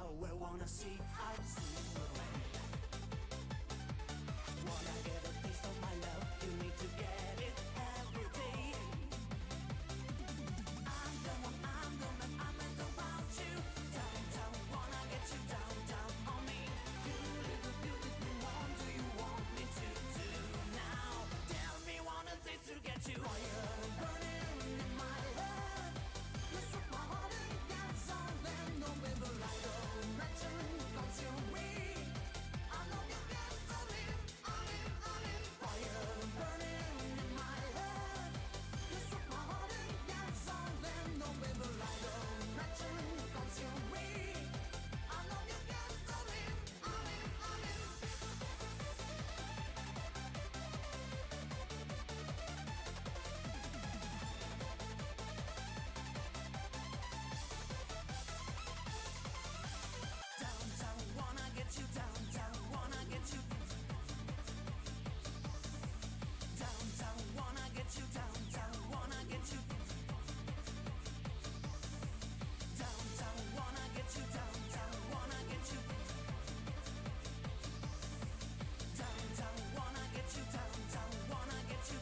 nowhere, wanna see I've seen the way. Wanna get a taste of my love, you need to get it every day. I'm the one, I'm the man, I'm meant about you. Down, down, wanna get you down, down on me. You little beautiful one, do you want me to do now? Tell me what it takes to get you. Fire burning in my head. You struck my heart and gas on, then no river light of matching consume me. I love you gasoline, I'm in. Fire burning in my head. You struck my heart and gas on, then no river light of matching consume me. I love you gasoline, I'm in. Down, down, wanna get you down, down, wanna get you. Down, down, wanna get you down, down, wanna get you. Down, down, wanna get you down, down, wanna get you. Down, down, wanna get you down, down, wanna get you.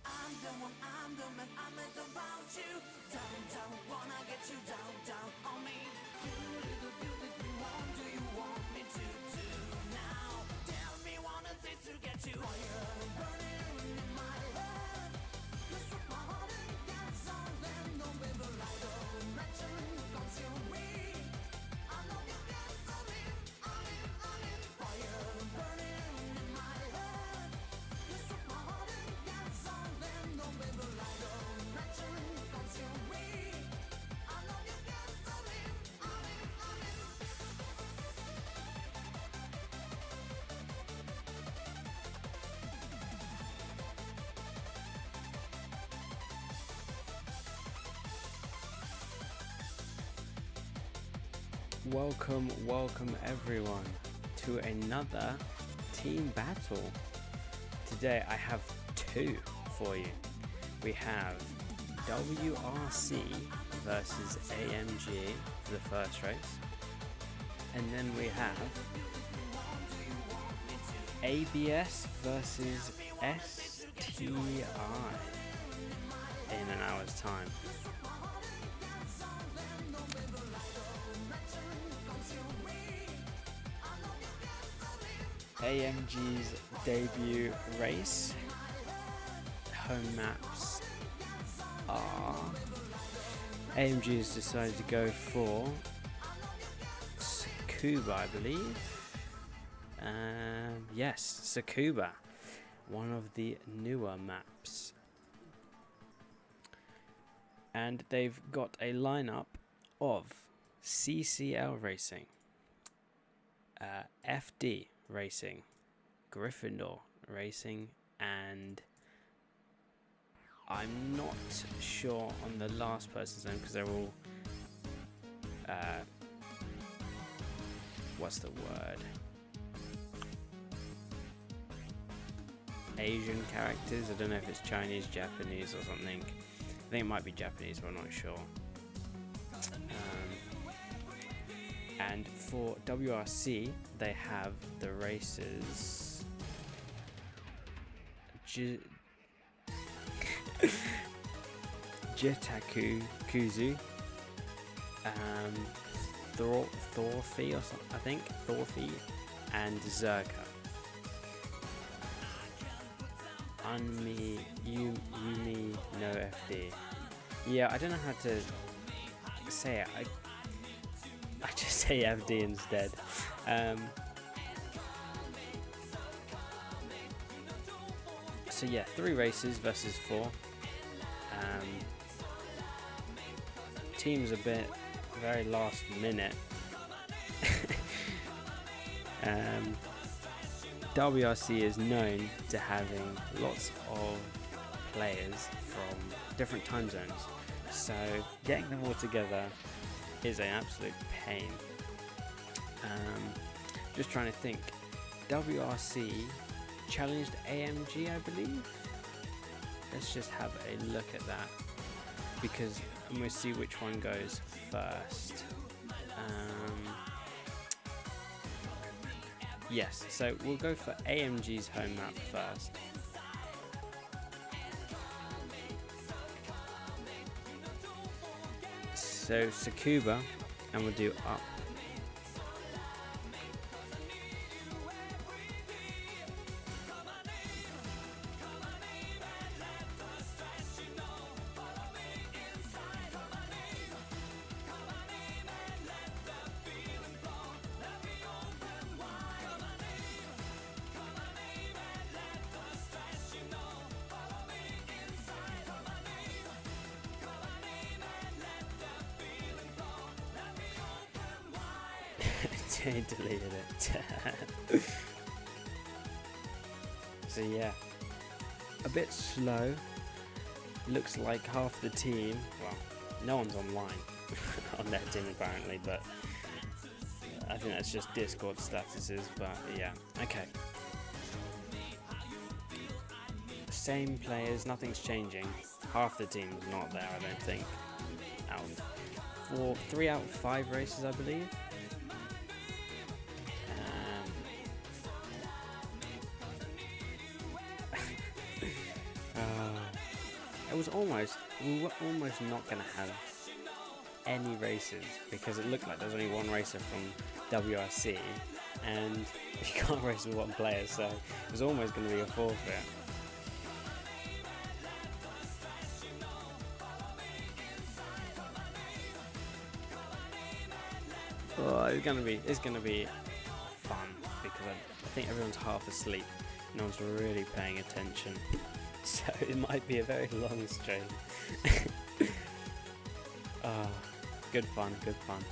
I'm the one, I'm the man, I'm meant about you. Down, down, wanna get you down, down on me. You little beautiful one, do you want me to do now? Tell me what it takes to get you. Fire burning in my head. You struck my heart and gas on, then no river light of matching consume me. I love you gasoline, I'm in. Fire burning in my head. You struck my heart and gas on, then no river light of matching consume me. I love you gasoline, I'm in. Welcome everyone to another team battle. Today I have two for you. We have WRC versus AMG for the first race, and then we have ABS versus STI in an hour's time. AMG's debut race. Home maps are AMG has decided to go for Tsukuba, I believe. Yes, Tsukuba, one of the newer maps. And they've got a lineup of CCL Racing, FD Racing, Gryffindor Racing, and I'm not sure on the last person's name because they're all what's the word? Asian characters. I don't know if it's Chinese, Japanese or something. I think it might be Japanese, but I'm not sure. And for WRC, they have the races Jitaku Kuzu, Thorfy or something, I think, Thorfy, and Zerka. Yumi no FD. Yeah, I don't know how to say it. I just say FD instead. So yeah, 3 races versus 4. Team's a bit very last minute. WRC is known to having lots of players from different time zones, so getting them all together is an absolute pain. Just trying to think. WRC challenged AMG, I believe. Let's just have a look at that, because and we'll see which one goes first. Yes, so we'll go for AMG's home map first. So Tsukuba, and we'll do up. I deleted it. So yeah, a bit slow. Looks like half the team, well, no one's online on their team apparently, but I think that's just Discord statuses, but yeah, okay. Same players, nothing's changing. Half the team's not there, I don't think. For 3 out of 5 races, I believe. We were almost not going to have any races because it looked like there was only one racer from WRC and you can't race with one player, so it was almost going to be a forfeit. Oh, it's gonna be fun because I think everyone's half asleep. No one's really paying attention. So it might be a very long stream. Good fun, good fun.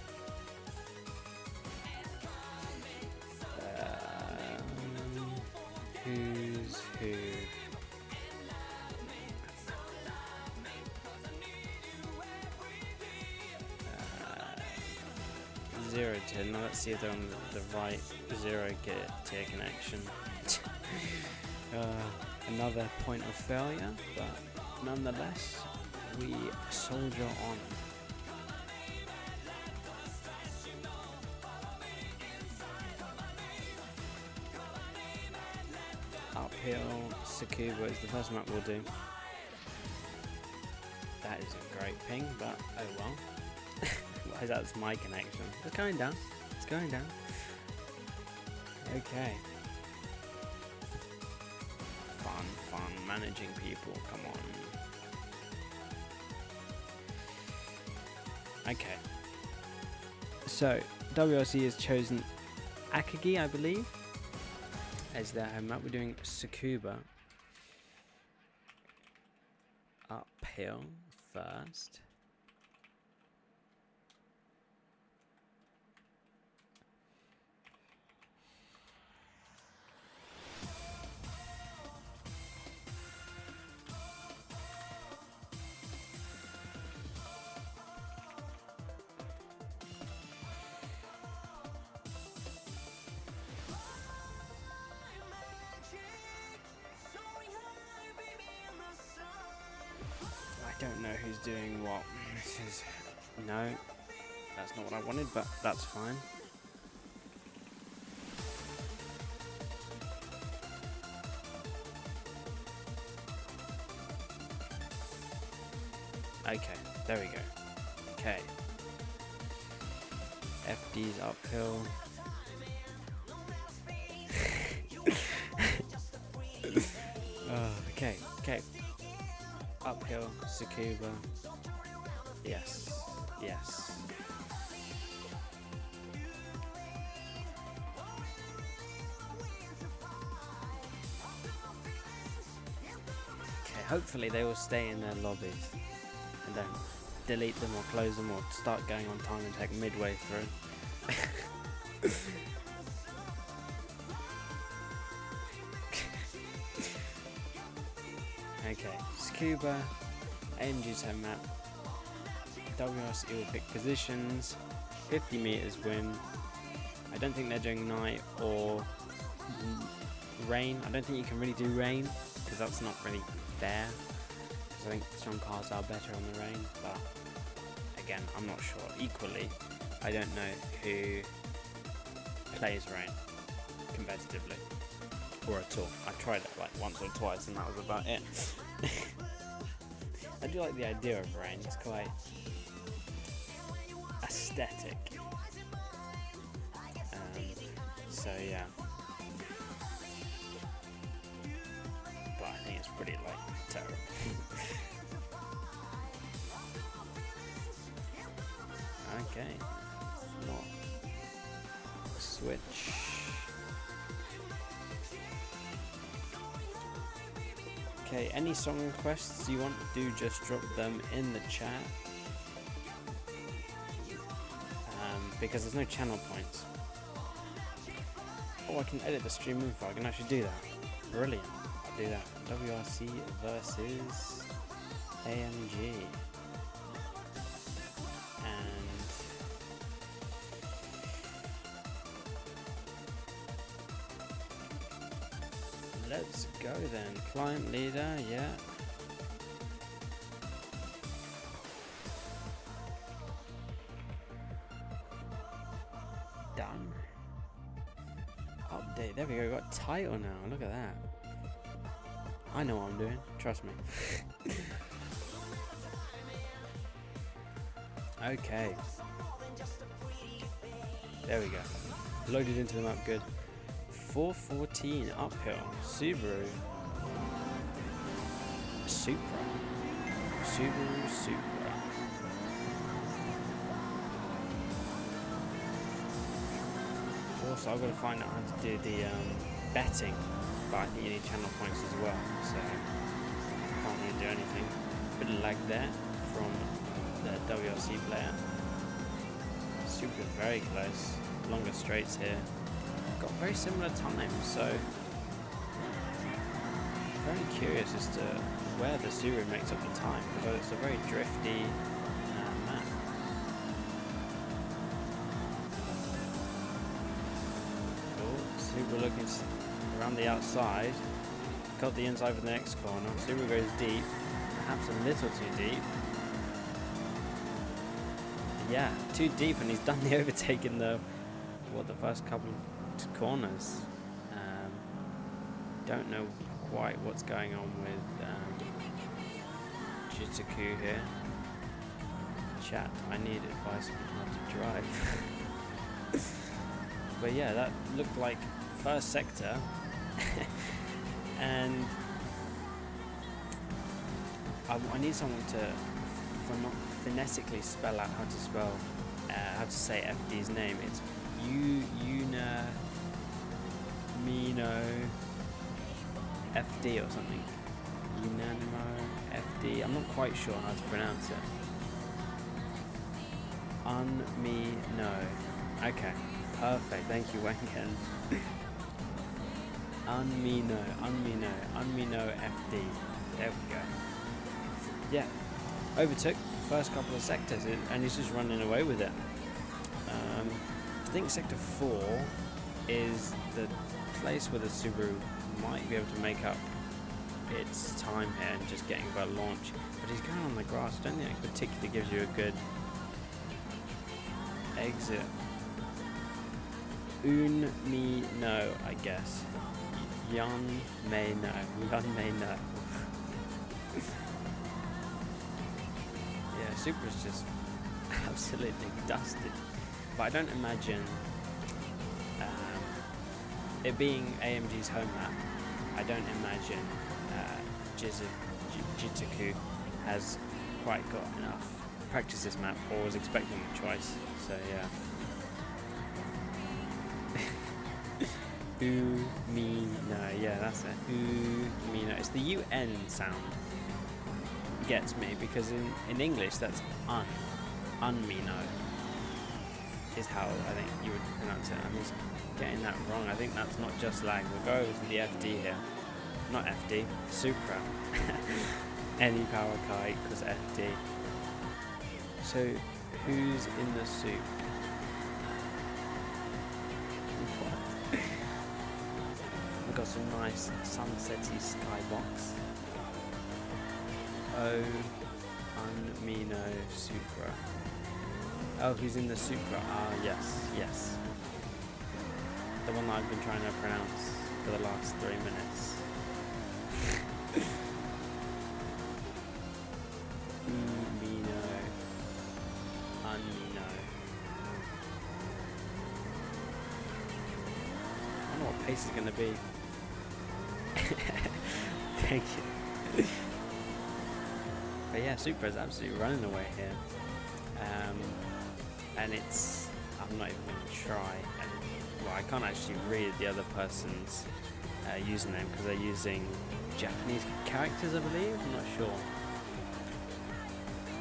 Who's who? 0 to, now let's see if they're on the right 0 tier connection. Another point of failure, but nonetheless, we soldier on. Uphill, Tsukuba is the first map we'll do. That is a great ping, but oh well. That's my connection. It's going down. It's going down. Okay. Fun, managing people, come on. Okay. So, WRC has chosen Akagi, I believe, as their home map. We're doing Tsukuba. Uphill first. I don't know who's doing what. This is... No, that's not what I wanted, but that's fine. Okay, there we go. Okay. FD's uphill. Okay. Uphill, Tsukuba. Yes. Okay, hopefully they will stay in their lobbies and don't delete them or close them or start going on time and take midway through. Okay, Tsukuba, AMG's home map, WRC will pick positions, 50 meters win. I don't think they're doing night or rain. I don't think you can really do rain because that's not really fair. I think some cars are better on the rain, but again, I'm not sure. Equally, I don't know who plays Rain competitively or at all. I tried it like once or twice and that was about it. I do like the idea of Rain, it's quite aesthetic. So yeah. But I think it's pretty like terrible. Okay. Not switch. Okay, any song requests you want to do, just drop them in the chat. Because there's no channel points. Oh, I can edit the stream info, I can actually do that. Brilliant. I'll do that. WRC versus AMG. And let's go then. Client leader, yeah. Done. Update. There we go. Got title now. Look at that. I know what I'm doing. Trust me. Okay. There we go. Loaded into the map. Good. 414 uphill. Subaru. Supra. Subaru Supra. Also, I've got to find out how to do the betting, but I think you need channel points as well, so can't really do anything. Bit of lag there from the WRC player. Super very close, longer straights here. Got very similar times, so very curious as to where the Subaru makes up the time, because it's a very drifty map. Subaru looking around the outside, got the inside for the next corner. Subaru goes deep, perhaps a little too deep. Yeah, too deep, and he's done the overtake in the first couple of corners. Don't know quite what's going on with Jitaku here. Chat, I need advice on how to drive. But yeah, that looked like first sector, and I need someone to phonetically spell out how to say FD's name. It's Mino FD or something. Unanimo FD. I'm not quite sure how to pronounce it. Unmino. Okay. Perfect, thank you, Wanken. Unmino FD. There we go. Yeah, overtook first couple of sectors, and he's just running away with it. I think sector 4 is the place where the Subaru might be able to make up its time here and just getting about launch. But he's going on the grass. I don't think it particularly gives you a good exit. Me no, I guess. Yun may know. Yeah, Supra's just absolutely dusted. But I don't imagine it being AMG's home map. I don't imagine Jitaku has quite got enough practice this map, or was expecting it twice. So yeah. Umino, yeah, that's it. Umino. It's the UN sound gets me, because in English that's unmino is how I think you would pronounce it. I'm just getting that wrong. I think that's not just lag. We'll go over to the FD here. Not FD, Supra. Any power car equals FD. So who's in the soup? We've got some nice sunsetty skybox. Oh, Unmino Supra. Oh, who's in the Supra? Ah, yes, yes. The one that I've been trying to pronounce for the last 3 minutes. Mino. Unmino. I don't know what pace is going to be. Thank you. But yeah, Supra is absolutely running away here. And it's, I'm not even going to try. And, well, I can't actually read the other person's username because they're using Japanese characters, I believe. I'm not sure.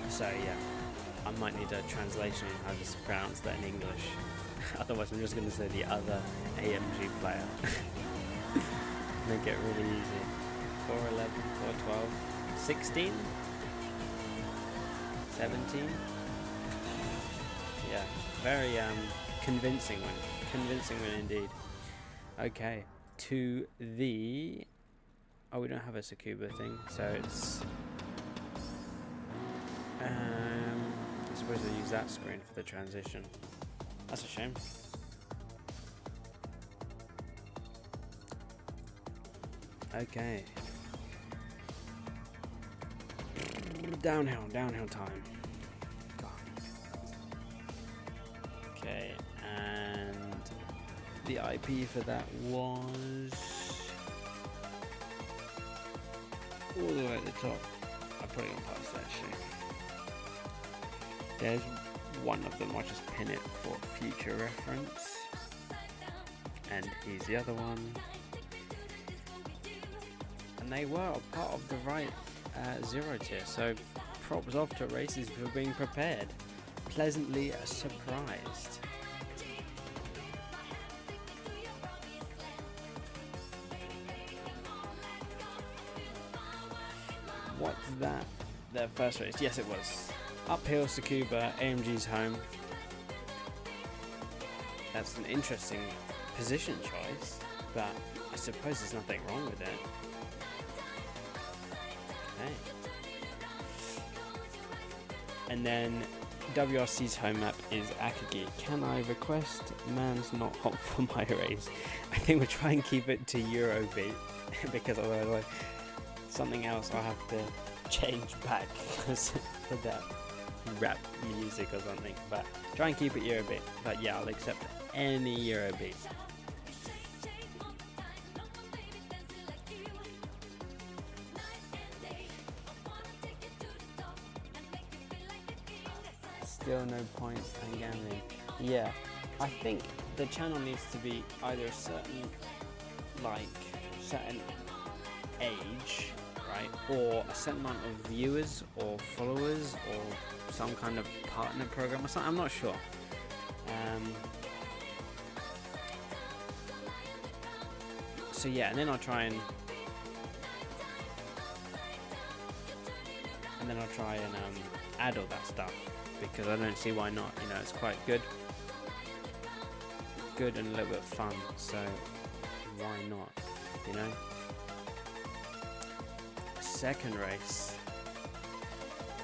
So yeah, I might need a translation on how to pronounce that in English. Otherwise, I'm just going to say the other AMG player. Make it really easy. 411, 412, 16, 17. Yeah, very convincing one indeed. Okay, to the, oh, we don't have a Tsukuba thing, so it's I suppose I use that screen for the transition. That's a shame. Okay, downhill time. Okay, and the IP for that was all the way at the top. I'll put it on past actually. There's one of them, I'll just pin it for future reference. And here's the other one. And they were a part of the right zero tier, so props off to races for being prepared. Pleasantly surprised. What's that? Their first race? Yes, it was. Uphill Tsukuba, AMG's home. That's an interesting position choice, but I suppose there's nothing wrong with it. Okay. And then WRC's home map is Akagi. Can I request man's not hot for my race? I think we'll try and keep it to Eurobeat because otherwise something else I'll have to change back for that rap music or something. But try and keep it Eurobeat. But yeah, I'll accept any Eurobeat. Still no points and gambling. Yeah, I think the channel needs to be either a certain age, right, or a certain amount of viewers or followers or some kind of partner program or something. I'm not sure. So yeah, and then I'll try and add all that stuff. Because I don't see why not, you know, it's quite good and a little bit fun, so why not, you know. Second race,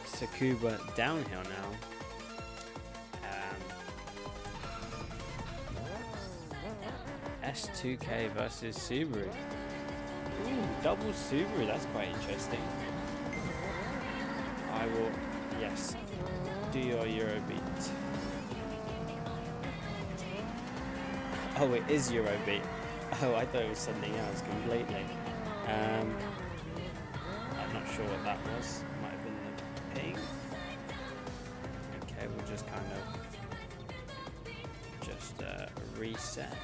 Tsukuba downhill now. S2K versus Subaru. Ooh, double Subaru, that's quite interesting. I will, yes. Do your Eurobeat. Oh, it is Eurobeat. Oh, I thought it was something else completely. I'm not sure what that was. Might have been the ping. Okay, we'll just kind of reset.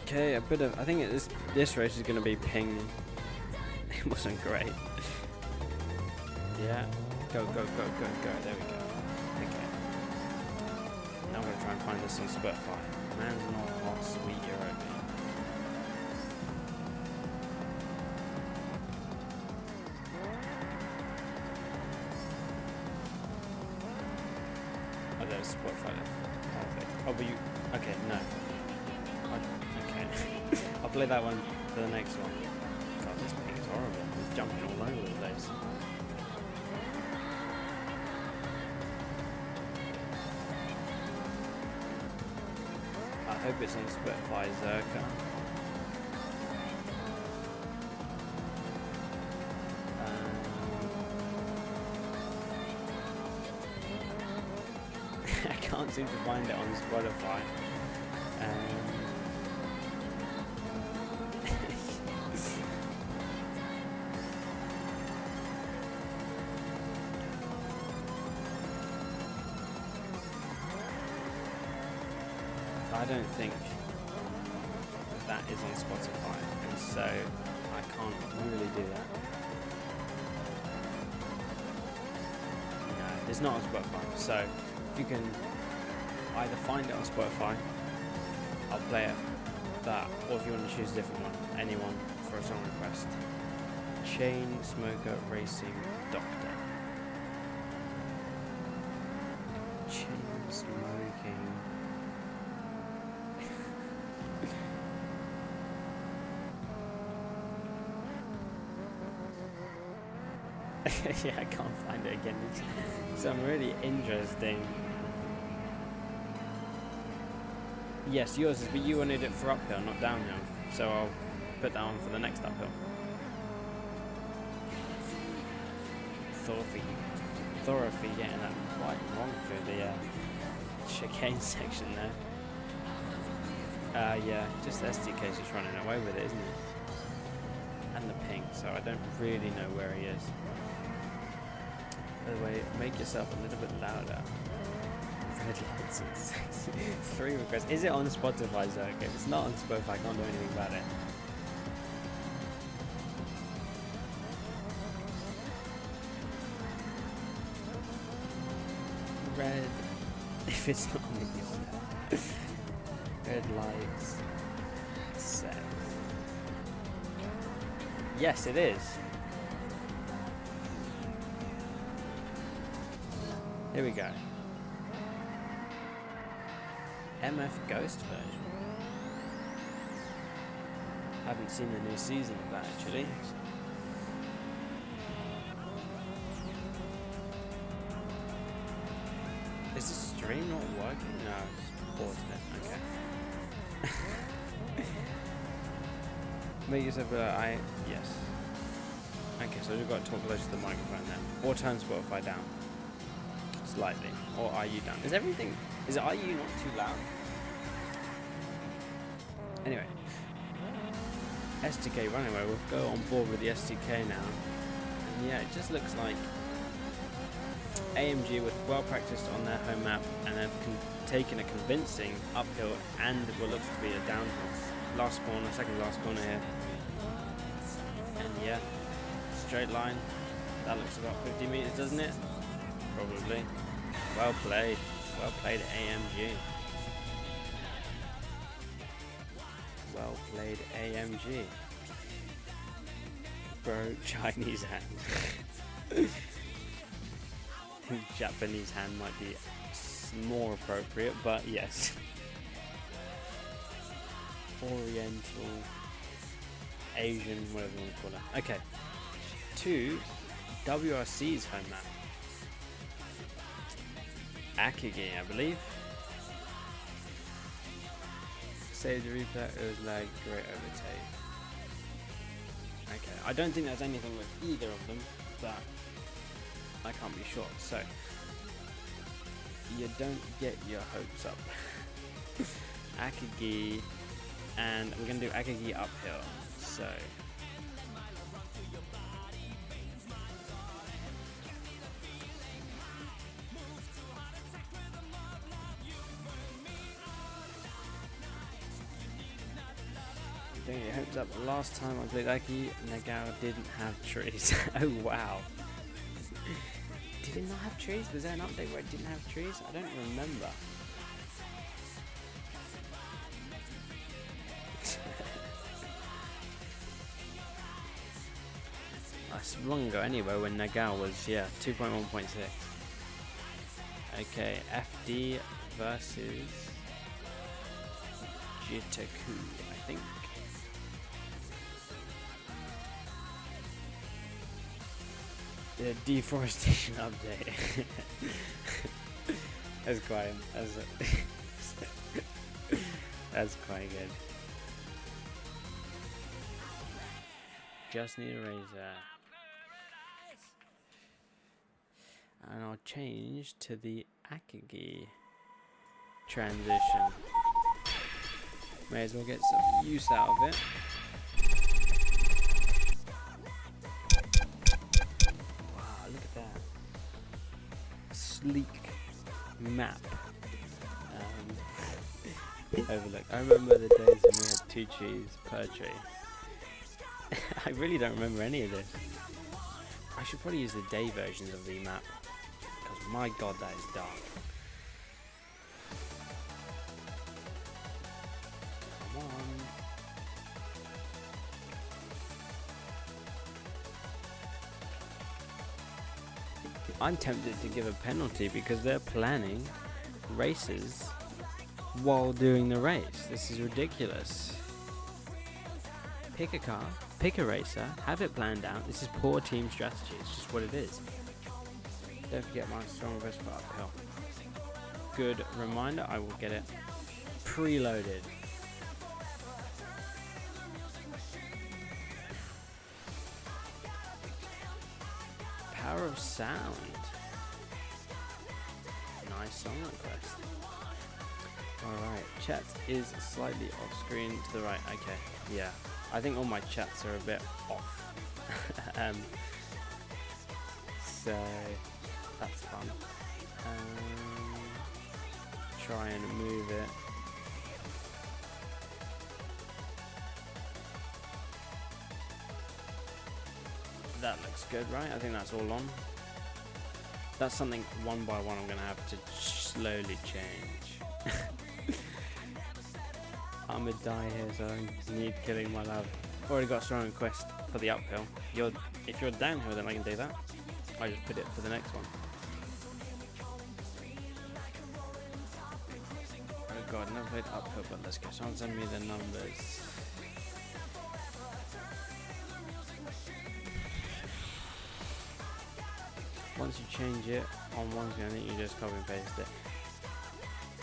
Okay, I think this race is going to be ping. It wasn't great. Yeah, go. There we go. Okay. Now I'm going to try and find this on Spotify. Man's not hot, sweet Eurobeat. Oh, there's Spotify left. Perfect. Oh, but you... Okay, no. Okay. I'll play that one for the next one. God, this ping is horrible. It's jumping all over the place. I hope it's on Spotify Zerka. I can't seem to find it on Spotify. I don't think that is on Spotify, and so I can't really do that. No, it's not on Spotify, so if you can either find it on Spotify, I'll play it, that, or if you want to choose a different one, anyone for a song request. Chain Smoker Racing Doctor. Chain Smoking. Yeah, I can't find it again. It's some really interesting. Yes, yours is, but you wanted it for uphill, not downhill. So I'll put that on for the next uphill. Thoroughly getting that quite wrong through the chicane section there. Yeah, just the SDK's just running away with it, isn't it? And the ping, so I don't really know where he is. By the way, make yourself a little bit louder. Red lights and 3 requests. Is it on Spotify, Zoe? If it's not on Spotify, I can't do anything about it. Red. If it's not on the red lights. Set. Yes, it is. Here we go. MF Ghost version. Haven't seen the new season of that actually. Is the stream not working? No, it's paused it. Okay. Make yourself yes. Okay, so we've got to talk close to the microphone then. Or turn Spotify down. Slightly. Or are you down? Is are you not too loud? Anyway. SDK running away. We'll go on board with the SDK now. And yeah, it just looks like AMG was well practiced on their home map and have taken a convincing uphill and what looks to be a downhill. Last corner, second last corner here. And yeah, straight line. That looks about 50 meters, doesn't it? Probably. Well played. Well played, AMG. Well played, AMG. Bro, Chinese hand. I think Japanese hand might be more appropriate, but yes. Oriental, Asian, whatever you want to call it. Okay. To WRC's home map. Akagi, I believe. Save the replay, it was like great overtake. Okay, I don't think there's anything with either of them, but I can't be sure. So, you don't get your hopes up. Akagi, and we're going to do Akagi uphill. So, don't get your hopes up. Last time I played Akagi, Nagao didn't have trees. Oh wow. Did it not have trees? Was there an update where it didn't have trees? I don't remember. That's long ago anyway when Nagao was, yeah, 2.1.6. Okay, FD versus Jitaku, I think. The deforestation update. That's quite that's quite good. Just need a razor. And I'll change to the Akagi transition. May as well get some use out of it. Wow, look at that. Sleek map. Overlook. I remember the days when we had 2 trees per tree. I really don't remember any of this. I should probably use the day versions of the map. Because my god, that is dark. Come on. I'm tempted to give a penalty because they're planning races while doing the race. This is ridiculous. Pick a car, pick a racer, have it planned out. This is poor team strategy. It's just what it is. Don't forget my strong reverse for uphill. Good reminder, I will get it preloaded. Power of sound. Nice song request. Alright, chat is slightly off screen to the right. Okay, yeah. I think all my chats are a bit off. So that's fun. Try and move it. That looks good, right? I think that's all on. That's something one by one I'm going to have to slowly change. I'm gonna die here, so I need killing my love. Already got a strong request for the uphill. If you're downhill, then I can do that. I just put it for the next one. Oh god, never played uphill, but let's go. Someone send me the numbers. Once you change it on one screen, I think you just copy and paste it.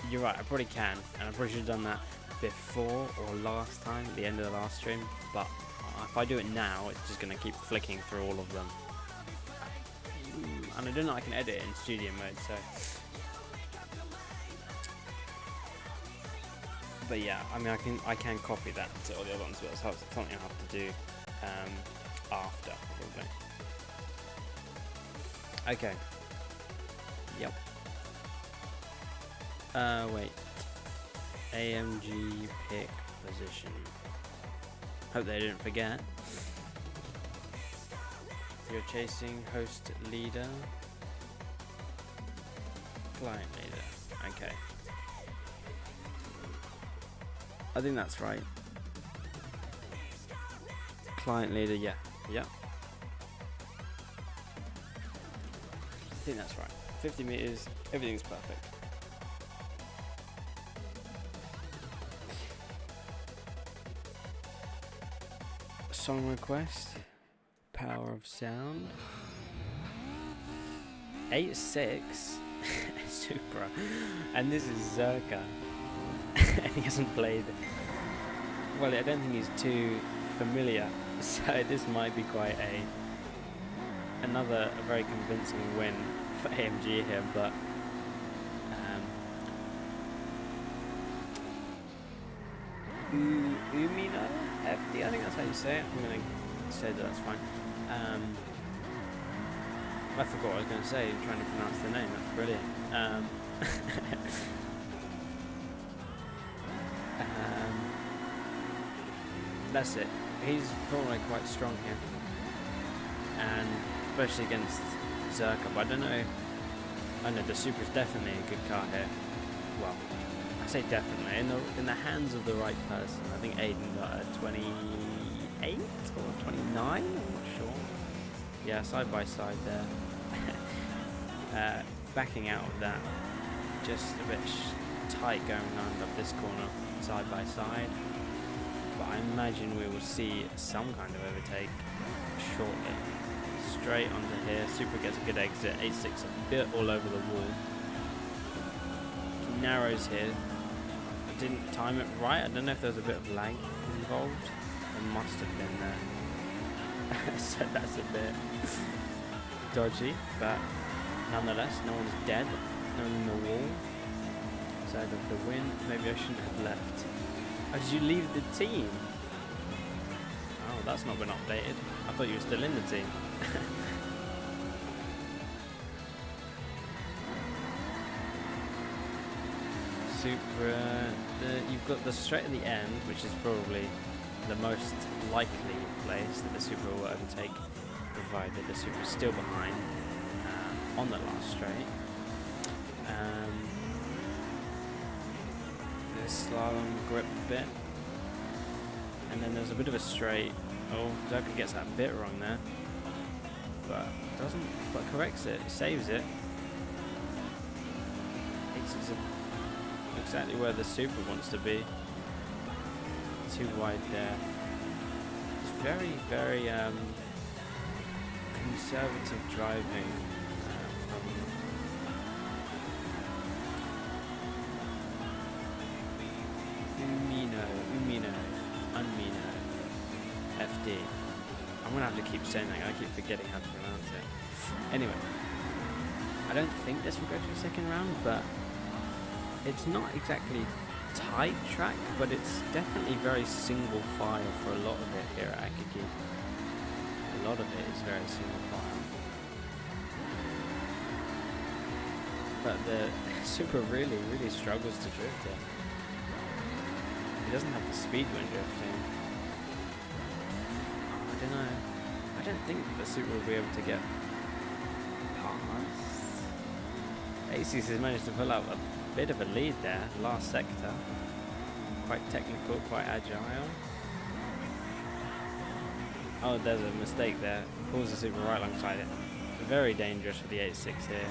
You're right, I probably can, and I probably should have done that before or last time at the end of the last stream, but if I do it now, it's just going to keep flicking through all of them. And I don't know, I can edit it in studio mode, so. But yeah, I mean, I can copy that to all the other ones, but that's something I have to do after, probably. Okay. Yep. Wait. AMG pick position. Hope they didn't forget. You're chasing host leader. Client leader. Okay. I think that's right. Client leader, yeah. Yeah. I think that's right. 50 meters, everything's perfect. Song request, Power of Sound, 8.6, Supra, and this is Zerka, and he hasn't played, well, I don't think he's too familiar, so this might be quite a very convincing win for AMG here, but Umino FD, I think that's how you say it. I'm going to say that that's fine. I forgot what I was going to say, trying to pronounce the name, that's brilliant. That's it. He's probably quite strong here, and especially against Zerka, but I don't know. I know the Supra's definitely a good car here. Well, I say definitely in the hands of the right person. I think Aiden got a 28 or 29. I'm not sure. Yeah, side by side there. backing out of that. Just a bit tight going around up this corner side by side. But I imagine we will see some kind of overtake shortly. Straight onto here. Super gets a good exit. 86 a bit all over the wall. Narrows here. I didn't time it right. I don't know if there was a bit of lag involved. There must have been there. So that's a bit dodgy, but nonetheless, no one's dead. No one in the wall. Side of the win. Maybe I shouldn't have left. Oh, did you leave the team? Oh, that's not been updated. I thought you were still in the team. Supra, you've got the straight at the end, which is probably the most likely place that the Supra will overtake, provided the Supra is still behind on the last straight. This slalom grip bit, and then there's a bit of a straight. Oh, Zerka gets that bit wrong there, but doesn't, but corrects it, saves it. It's exactly where the Supra wants to be. Too wide there. It's very, very conservative driving from Unmino, FD. I'm gonna have to keep saying that. I keep forgetting how to pronounce it. Anyway, I don't think this will go to the second round, but it's not exactly tight track, but it's definitely very single file for a lot of it here at Akagi. A lot of it is very single file. But the Supra really, really struggles to drift it. He doesn't have the speed when drifting. I don't know. I don't think the Supra will be able to get past. Aces has managed to pull out a bit of a lead there, last sector. Quite technical, quite agile. Oh, there's a mistake there. Pulls the Supra right alongside it. Very dangerous for the 86 here.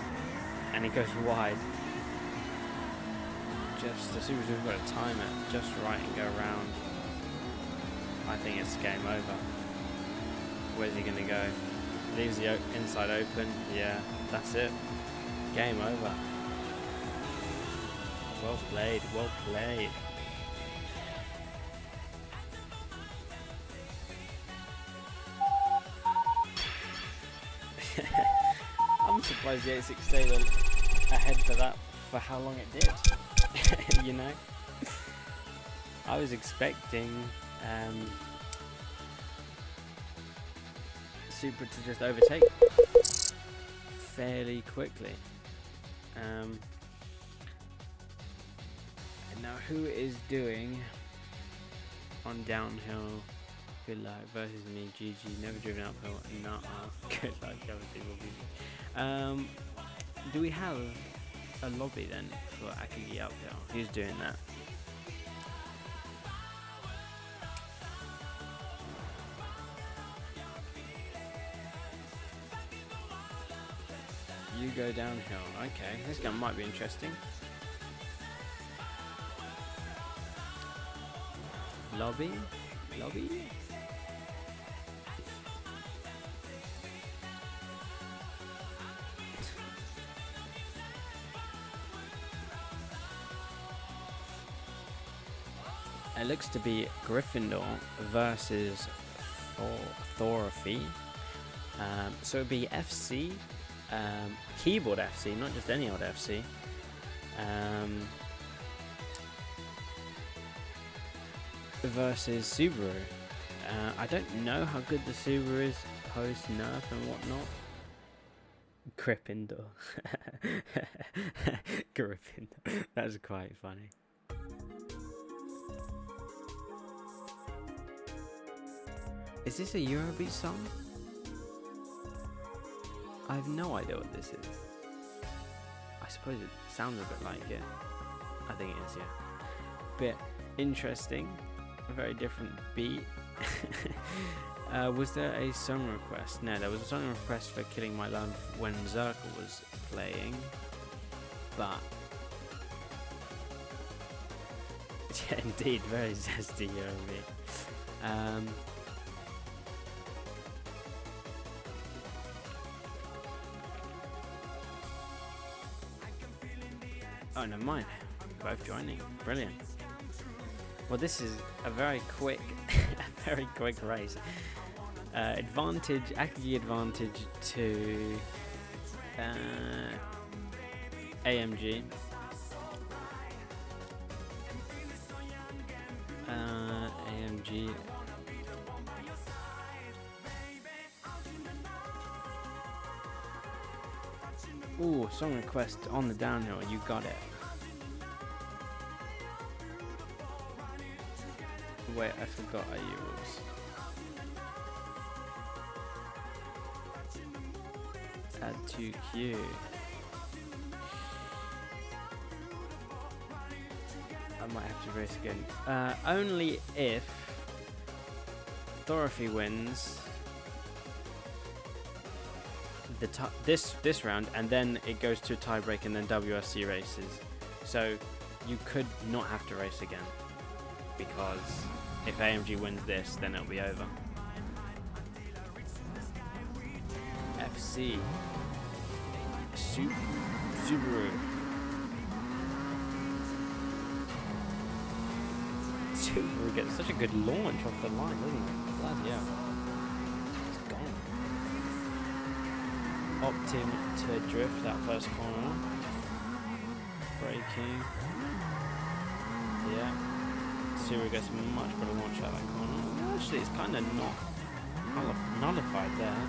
And he goes wide. Just the Supra's got to time it just right and go around. I think it's game over. Where's he going to go? Leaves the inside open. Yeah, that's it. Game over. Well played, well played. I'm surprised the 86 stayed ahead for that, for how long it did. You know? I was expecting Supra to just overtake fairly quickly. And now who is doing on downhill? Good luck versus me, GG, never driven uphill, not good luck, other people. Do we have a lobby then for Akagi uphill? Who's doing that? You go downhill. Okay, this guy might be interesting. Lobby? Lobby? It looks to be Gryffindor versus Thorafy. So it'd be FC, keyboard FC, not just any old FC. Versus Subaru. I don't know how good the Subaru is post nerf and whatnot. Gryffindor. Gryffindor. That's quite funny. Is this a Eurobeat song? I have no idea what this is. I suppose it sounds a bit like it. I think it is, yeah. Bit interesting. A very different beat. Was there a song request? No, there was a song request for Killing My Love when Zerka was playing. but yeah, indeed, very zesty here of me. Oh, never mind. Both joining. Brilliant. Well, this is a very quick, very quick race. Advantage, Akagi advantage to AMG. AMG. Ooh, song request on the downhill. You got it. Wait, I forgot our rules. Add to queue. I might have to race again. Only if Dorothy wins the this round, and then it goes to a tiebreak, and then WRC races. So you could not have to race again, because if AMG wins this, then it'll be over. FC Subaru. Subaru gets such a good launch off the line, doesn't it? Bloody hell. It's gone. Opting to drift that first corner. Braking. Yeah. Subaru gets a much better launch out of that corner. Actually, it's kind of not nullified there.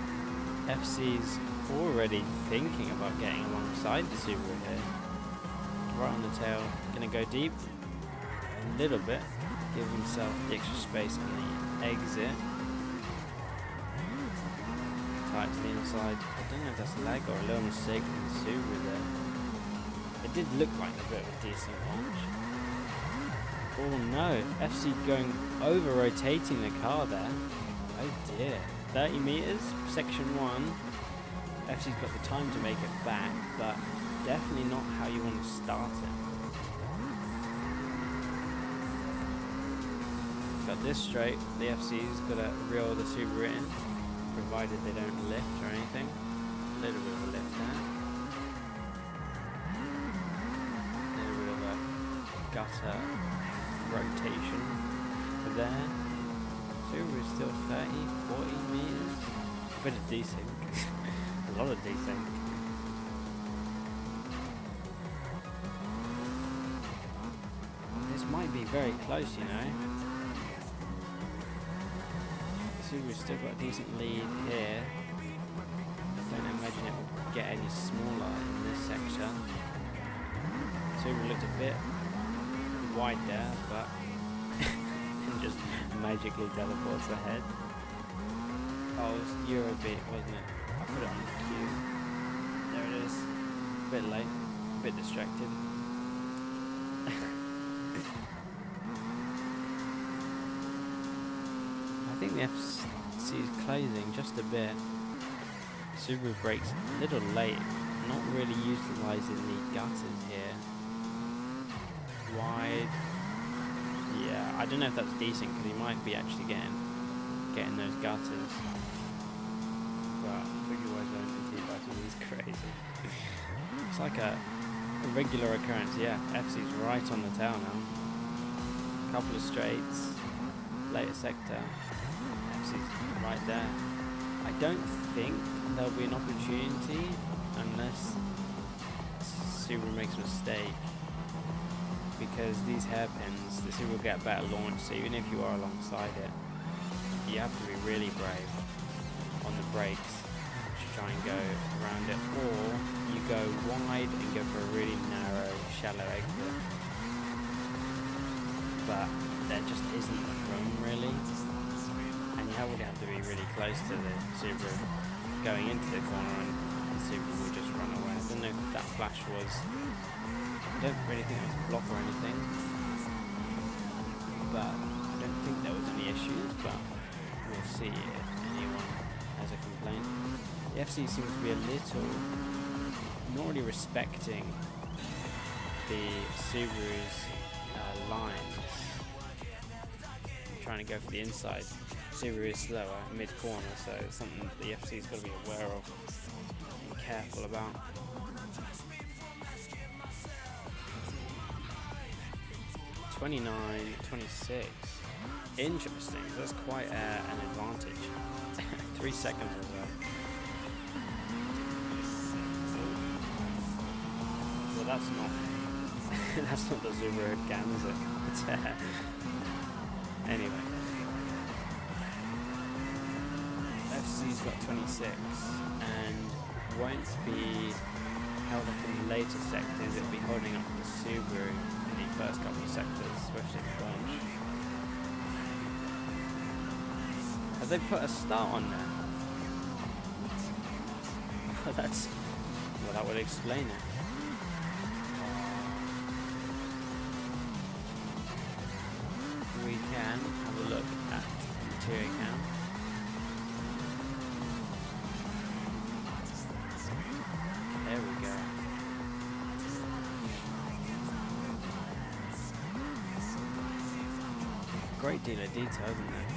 FC's already thinking about getting alongside the Subaru here. Right on the tail, gonna go deep a little bit, give himself the extra space and the exit. Tight to the inside. I don't know if that's lag or a little mistake from the Subaru there. It did look like a bit of a decent launch. Oh no, FC going over rotating the car there. Oh dear. 30 meters, section 1. FC's got the time to make it back, but definitely not how you want to start it. Got this straight, the FC's got to reel the Subaru in, provided they don't lift or anything. A little bit of a lift there. A little bit of a gutter rotation there. Subaru's still 30, 40 meters. A bit of desync. A lot of desync. This might be very close, you know. Subaru's still got a decent lead here. Don't imagine it will get any smaller in this section. Subaru looked a bit wide there, but just magically teleports ahead. Oh, it was Eurobeat, wasn't it? I put it on the queue. There it is. A bit late, a bit distracted. I think the FC is closing just a bit. Subaru brakes a little late, not really utilising the gutters here. Wide. Yeah, I don't know if that's decent because he might be actually getting those gutters. But figure-wise, is crazy. It's like a regular occurrence. Yeah, FC's right on the tail now. Couple of straights, later sector. FC's right there. I don't think there'll be an opportunity unless Subaru makes a mistake. Because these hairpins, the Subaru will get a better launch, so even if you are alongside it, you have to be really brave on the brakes to try and go around it, or you go wide and go for a really narrow, shallow exit. But there just isn't the room really, and you would have to be really close to the Subaru going into the corner, and the Subaru will just run away. I don't know if that flash was. I don't really think it was a block or anything, but I don't think there was any issues, but we'll see if anyone has a complaint. The FC seems to be a little not really respecting the Subaru's lines. I'm trying to go for the inside. Subaru is slower mid-corner, so it's something the FC's got to be aware of and careful about. .29, 26. Interesting. That's quite an advantage. 3 seconds as well. Well, that's not that's not the Subaru cam, is it? Anyway, FC's got 26 and won't be held up in the later sectors. It'll be holding up the Subaru in the first couple of sectors, especially the bunch. Have they put a start on there? Well, that would explain it. We can have a look at interior cam. There we go. Great deal of detail, isn't there?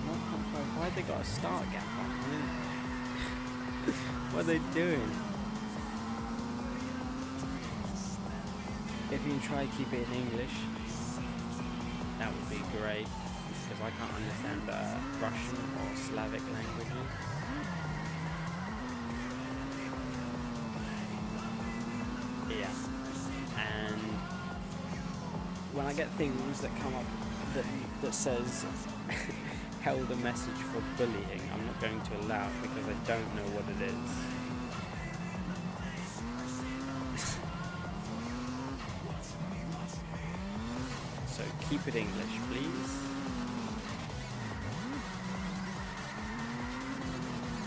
1.5. Why'd they got a start gap on? What are they doing? If you can try keep it in English, that would be great, because I can't understand Russian or Slavic languages. Yeah, and when I get things that come up that says held a message for bullying, I'm not going to allow it because I don't know what it is. So keep it English, please.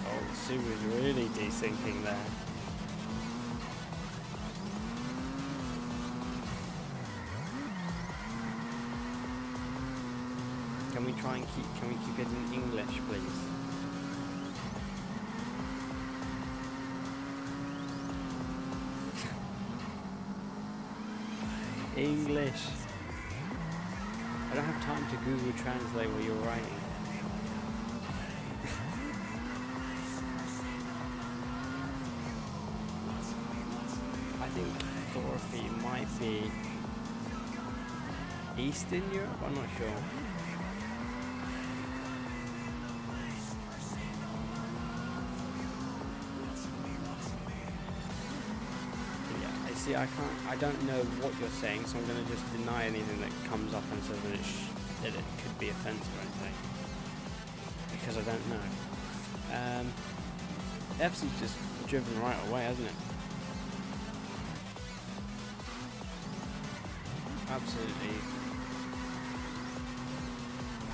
Oh, Subaru's really desyncing there. Can we keep it in English, please? English. I don't have time to Google Translate what you're writing. I think Dorothy might be Eastern Europe, I'm not sure. I don't know what you're saying, so I'm going to just deny anything that comes up and says that it could be offensive or anything, because I don't know. FC's just driven right away, hasn't it? Absolutely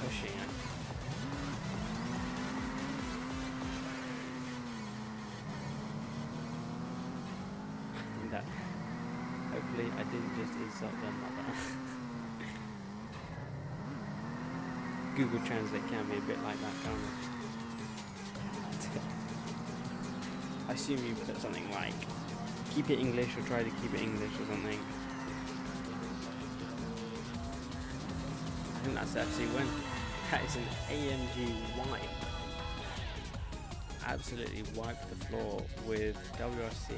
pushing it. That. Hopefully I didn't just insult them like that. Google Translate can be a bit like that, can't it? I assume you put something like keep it English or try to keep it English or something. I think that's actually when that is an AMG wipe. Absolutely wiped the floor with WRC.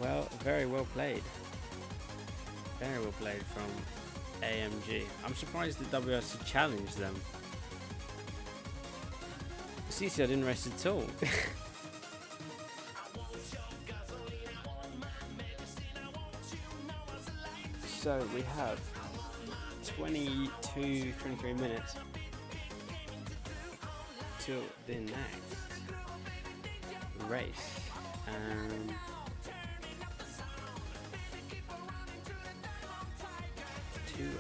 Well, very well played. Very well played from AMG. I'm surprised that WRC challenged them. CCR didn't race at all. So we have 23 minutes till the next race. And 2-0.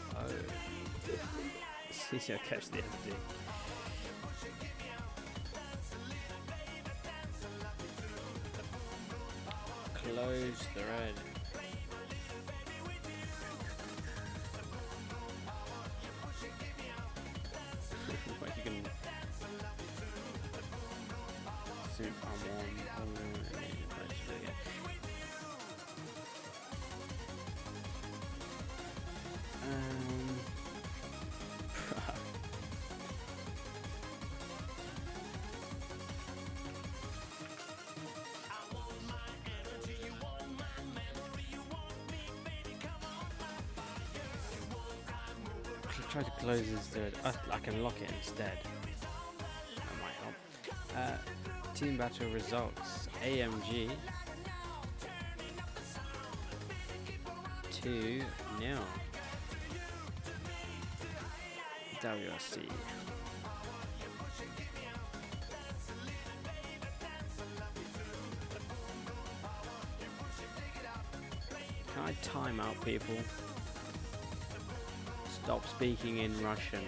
CCR catch the FD. Close the red. What you can see, I'm on. try to close this door. I can lock it instead. That might help. Team battle results. AMG 2-0. WRC. Can I time out people? Stop speaking in Russian.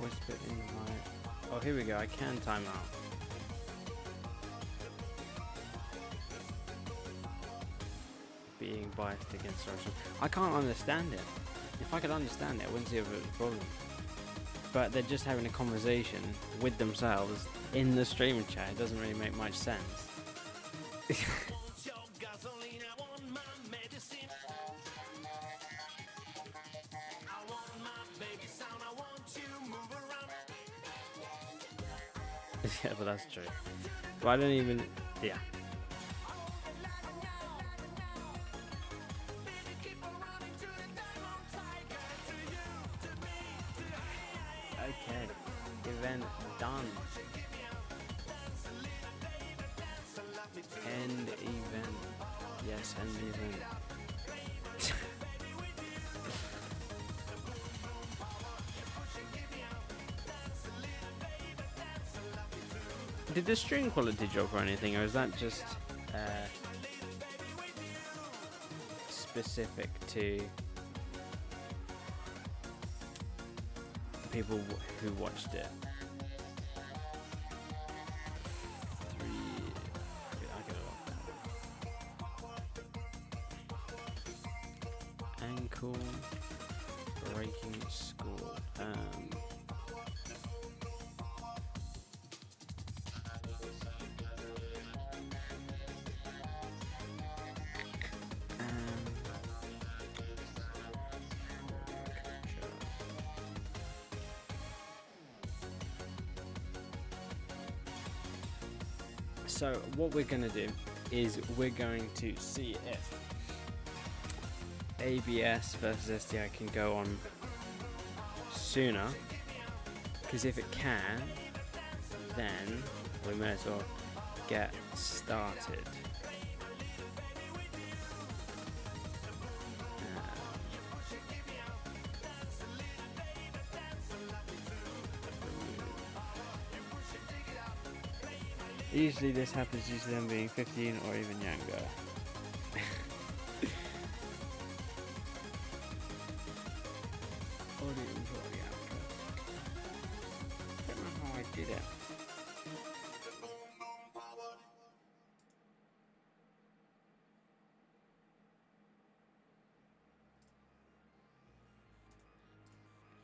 Whisper in the mic. Oh, here we go. I can time out. Being biased against Russia. I can't understand it. If I could understand it, I wouldn't see if it was a problem. But they're just having a conversation with themselves in the stream chat. It doesn't really make much sense. Yeah, but that's true. But I don't even... Yeah. Okay. Event done. End event. Yes, end event. Did the stream quality drop or anything, or is that just specific to people who watched it? Ankle breaking score. So what we're going to do is we're going to see if ABS versus STI can go on sooner, because if it can, then we may as well get started. Usually this happens due to them being 15 or even younger. Audio before the outro. I don't know how I did it.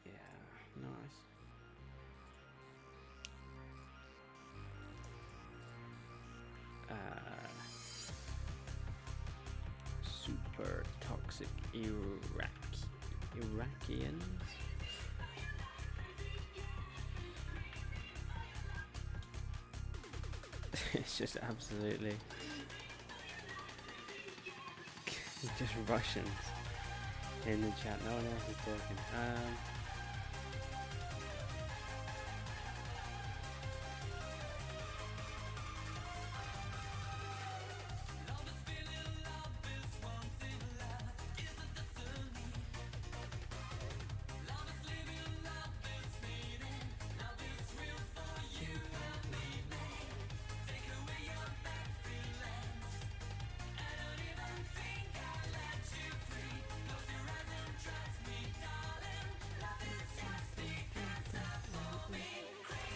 Yeah, nice. Super toxic Iraqians. It's just absolutely just Russians in the chat. No one else is talking.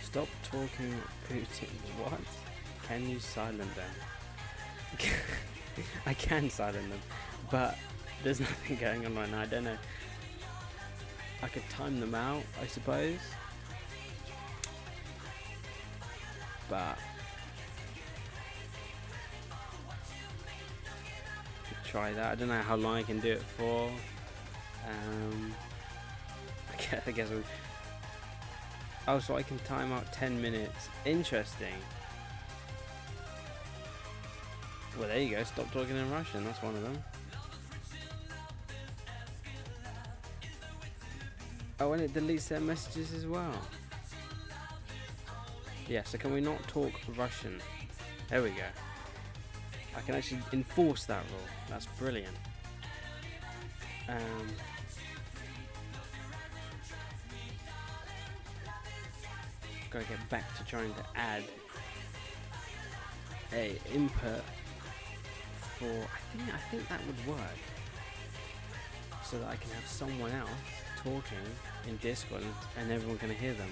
Stop talking, Putin. What? Can you silent them? I can silent them, but there's nothing going on right now. I don't know. I could time them out, I suppose. But try that. I don't know how long I can do it for. I guess Oh, so I can time out 10 minutes. Interesting. Well, there you go. Stop talking in Russian. That's one of them. Oh, and it deletes their messages as well. Yeah, so can we not talk Russian? There we go. I can actually enforce that rule. That's brilliant. Gotta get back to trying to add a input for. I think that would work, so that I can have someone else talking in Discord and everyone can hear them.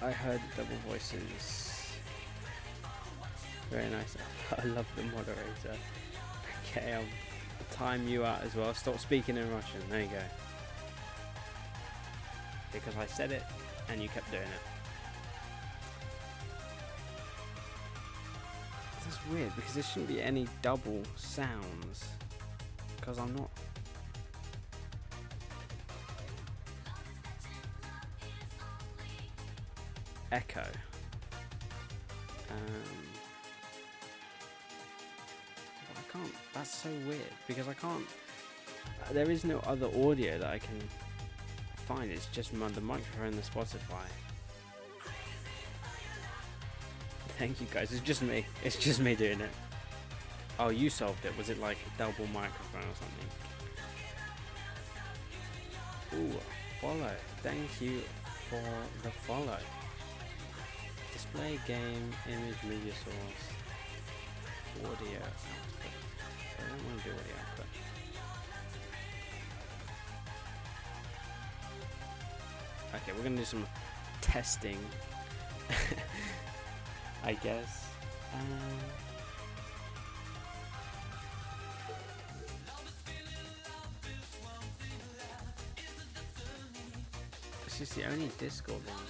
I heard double voices. Very nice. I love the moderator. Okay, I'll time you out as well. Stop speaking in Russian. There you go. Because I said it and you kept doing it. That's weird because there shouldn't be any double sounds. Because I'm not. Echo. But I can't. That's so weird because I can't. There is no other audio that I can find. It's just the microphone and the Spotify. Thank you guys. It's just me. It's just me doing it. Oh, you solved it. Was it like a double microphone or something? Ooh, follow. Thank you for the follow. Display game, image, media source, audio output. I don't want to do audio output. Okay, we're gonna do some testing, I guess. This is the only Discord one.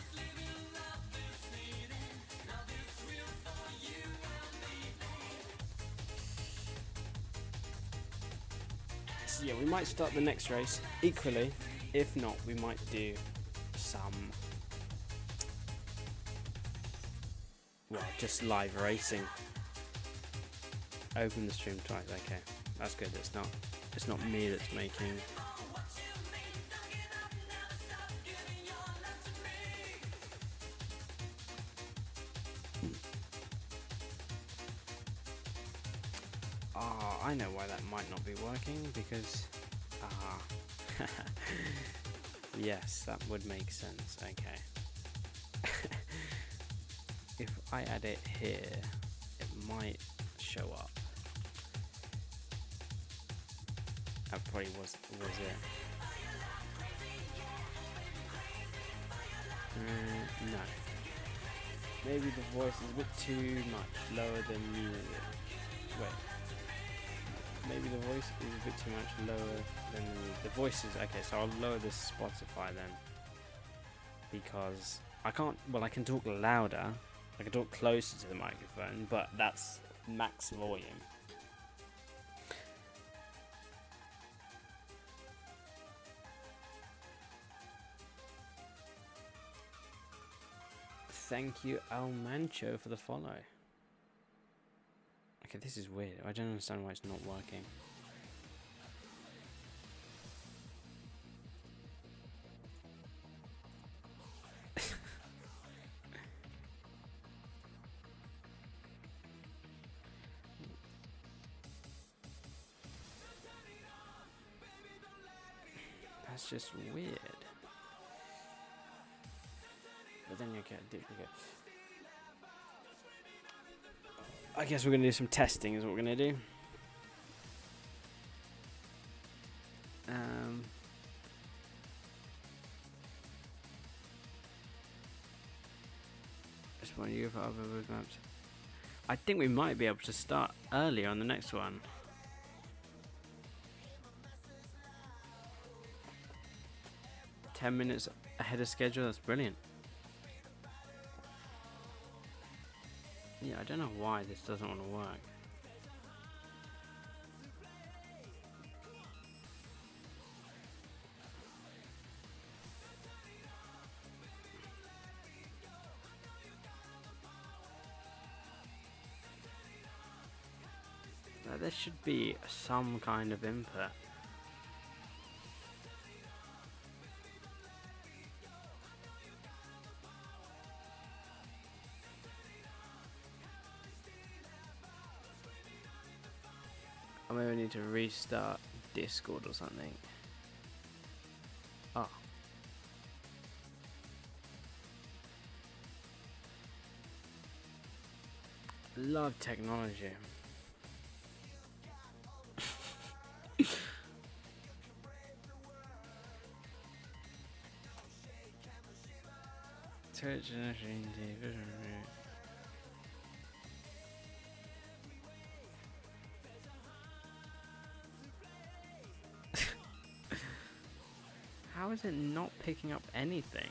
So yeah, we might start the next race equally. If not, we might do some, well, just live racing. Open the stream twice. Okay, that's good. It's not me that's making. I know why that might not be working, because yes, that would make sense. Okay. If I add it here, it might show up. That probably was it. No. Maybe the voice is a bit too much lower than music. Wait. Maybe the voice is a bit too much lower than the voice is. Okay, so I'll lower this Spotify then, because I can't. Well, I can talk louder. I can talk closer to the microphone, but that's max volume. Thank you, Al Mancho, for the follow. Okay, this is weird. I don't understand why it's not working. That's just weird. But then you get duplicate. I guess we're going to do some testing is what we're going to do. Respond you for other roadmaps. I think we might be able to start earlier on the next one. $10 ahead of schedule, that's brilliant. Yeah, I don't know why this doesn't want to work. Like, there should be some kind of input. I maybe need to restart Discord or something. Oh. Love technology. How is it not picking up anything?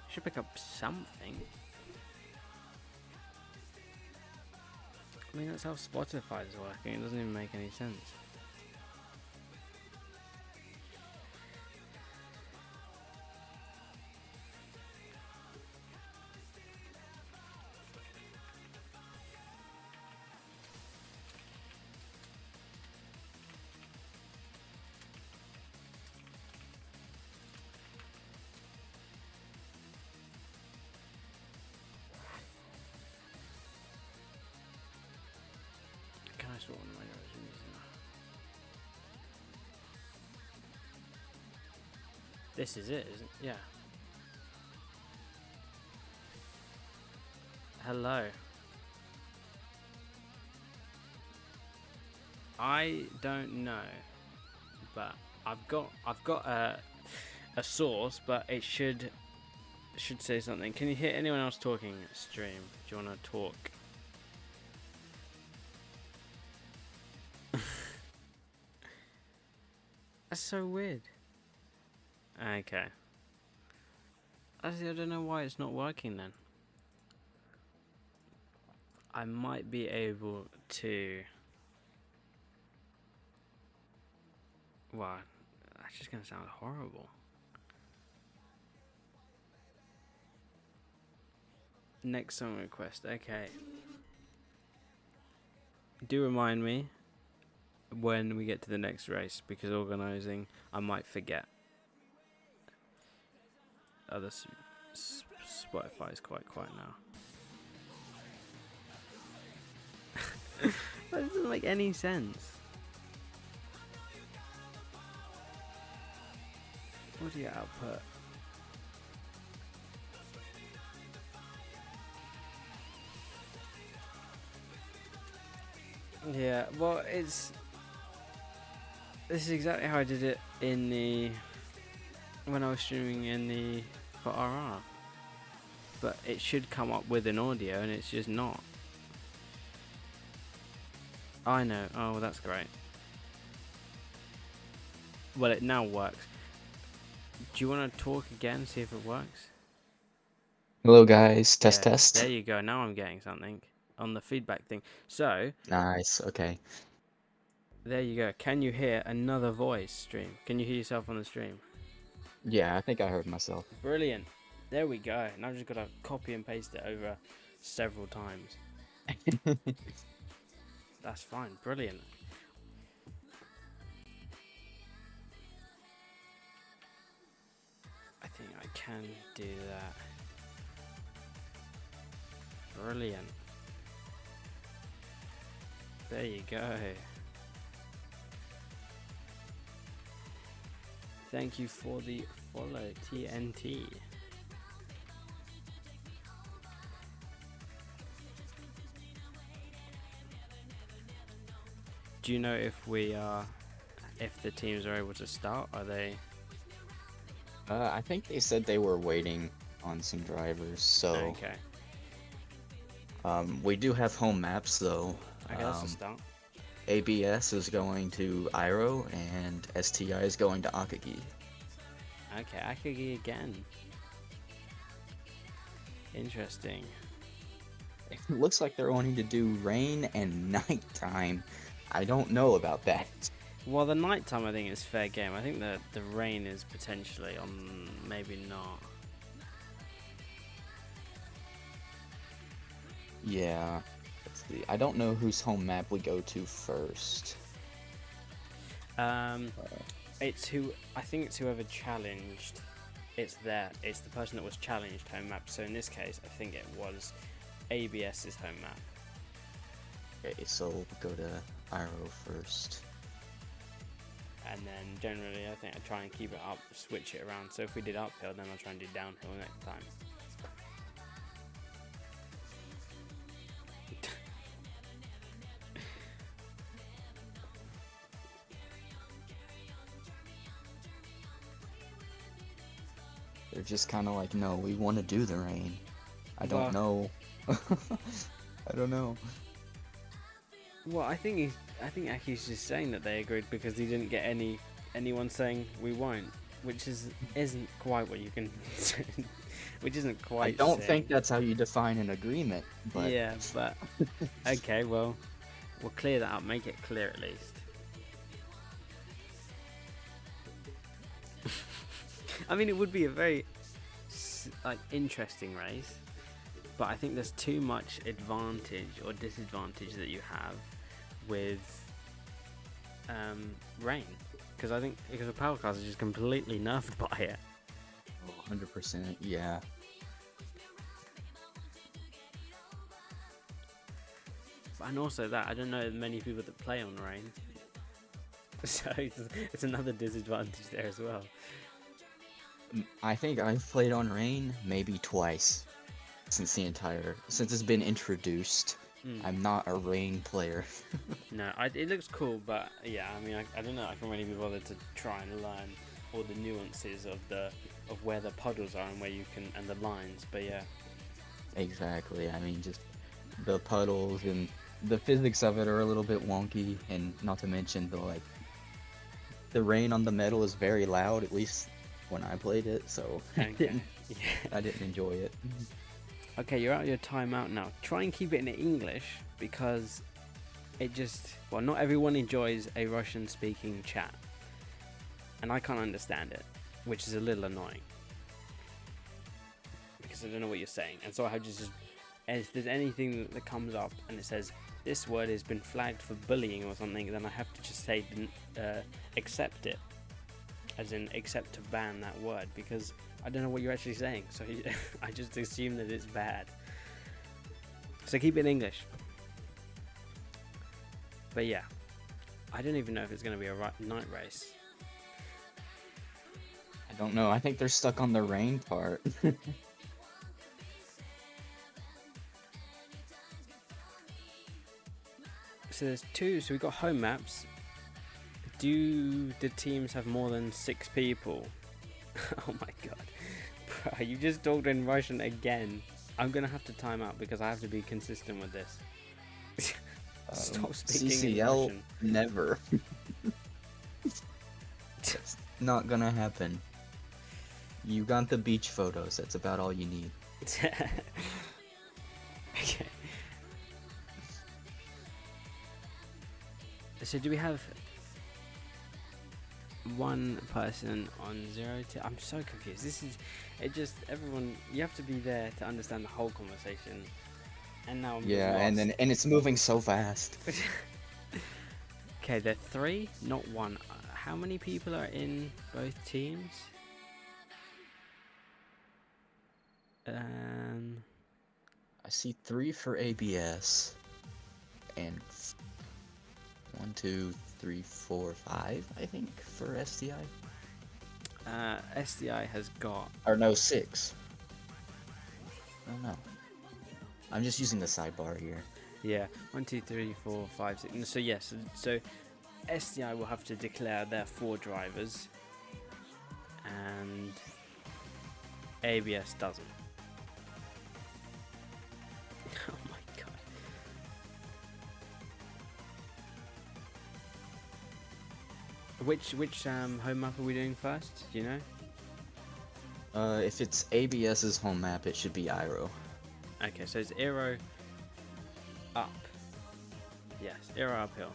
Should pick up something. I mean, that's how Spotify is working. It doesn't even make any sense. Can I sort of my notes? This is it, isn't it? Yeah. Hello. I don't know, but I've got a source, but it should say something. Can you hear anyone else talking stream? Do you want to talk? That's so weird. Okay. I don't know why it's not working then. I might be able to... Wow, that's just going to sound horrible. Next song request, okay. Do remind me when we get to the next race, because organising, I might forget. Other Spotify is quite quiet now. That doesn't make any sense. Audio output. Yeah, well, this is exactly how I did it when I was streaming for RR. But it should come up with an audio, and it's just not. I know. Oh, well, that's great. Well, it now works. Do you want to talk again, see if it works? Hello guys, test Yeah, test. there you go. Now I'm getting something on the feedback thing. So, Nice, okay. there you go. Can you hear another voice stream? Can you hear yourself on the stream? Yeah, I think I heard myself. Brilliant. There we go. Now I've just got to copy and paste it over several times. That's fine. Brilliant. I think I can do that. Brilliant. There you go. Thank you for the follow, TNT. Do you know if the teams are able to start? Are they? I think they said they were waiting on some drivers, so Okay. we do have home maps though. Okay, that's a start. ABS is going to Iro and STI is going to Akagi. Okay, Akagi again. Interesting. It looks like they're wanting to do rain and nighttime. I don't know about that. Well, the nighttime I think is fair game. I think the rain is potentially on, maybe not. Yeah. Let's see. I don't know whose home map we go to first. It's who I think it's whoever challenged. It's the person that was challenged home map. So in this case, I think it was ABS's home map. Okay, so we'll go to Iro first. And then generally, I think I try and keep it up, switch it around. So if we did uphill, then I'll try and do downhill next time. They're just kind of like, no, we want to do the rain. I don't know. I don't know. Well, I think Aki's just saying that they agreed because he didn't get anyone saying we won't, which isn't quite what you can say. Which isn't quite. I don't think that's how you define an agreement. But yeah, but okay, well, we'll clear that up. Make it clear at least. I mean, it would be a very interesting race, but I think there's too much advantage or disadvantage that you have with rain, because the power cars are just completely nerfed by it. 100%, yeah. And also that I don't know many people that play on rain, so it's another disadvantage there as well. I think I've played on rain maybe twice since it's been introduced. I'm not a rain player. No, it looks cool, but yeah, I mean, I don't know. I can't really be bothered to try and learn all the nuances of where the puddles are and where you can and the lines. But yeah, exactly. I mean, just the puddles and the physics of it are a little bit wonky, and not to mention the rain on the metal is very loud. At least when I played it, so okay. I didn't enjoy it. Okay, you're out of your timeout now. Try and keep it in English because not everyone enjoys a Russian-speaking chat, and I can't understand it, which is a little annoying because I don't know what you're saying, and so I have just if there's anything that comes up and it says this word has been flagged for bullying or something, then I have to just say accept it. As in, accept to ban that word, because I don't know what you're actually saying, so I just assume that it's bad. So keep it in English. But yeah, I don't even know if it's going to be a night race. I don't know. I think they're stuck on the rain part. So there's two. So we got home maps. Do the teams have more than 6 people? Oh my god. Bro, you just talked in Russian again. I'm gonna have to time out because I have to be consistent with this. Stop speaking CCL, in Russian. never. It's not gonna happen. You got the beach photos, that's about all you need. Okay. So do we have one person on 0 to... I'm so confused. Everyone, you have to be there to understand the whole conversation. And now I'm yeah, lost. and it's moving so fast. Okay, they're 3, not 1. How many people are in both teams? I see 3 for ABS and 1, 2, 3, 4, 5, I think, for STI. STI has got... Or no, 6. I don't know. I'm just using the sidebar here. Yeah, 1, 2, 3, 4, 5, 6. So yes, so STI will have to declare their 4 drivers, and ABS doesn't. Oh my god. Which home map are we doing first? Do you know? If it's ABS's home map, it should be Iro. Okay, so it's Aero up. Yes, Aero uphill.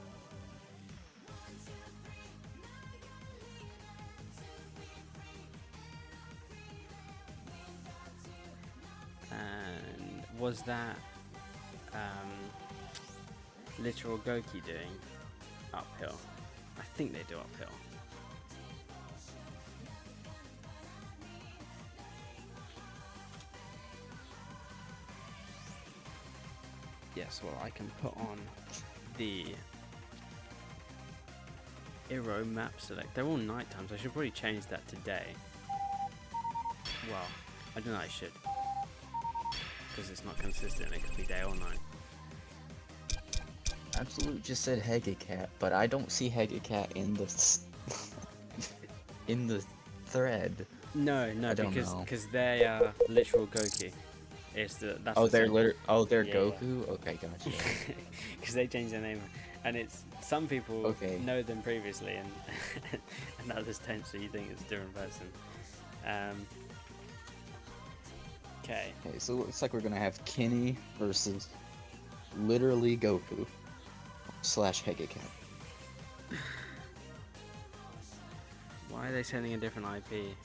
And was that Literal Goki doing uphill? I think they do uphill. Yes, well, I can put on the Eero map select. They're all night times. I should probably change that today. Well, I don't know, I should. Because it's not consistent. It could be day or night. Absolute just said Hegacat, but I don't see Hegacat in the in the thread. No, I don't know. because they are literal Goki. That's Oh, they're they're Goku. Okay, gotcha. Because they changed their name, and it's some people know them previously, and and others don't. So you think it's a different person. Okay. Okay, so it looks like we're gonna have Kenny versus literally Goku / Hegacat. Why are they sending a different IP?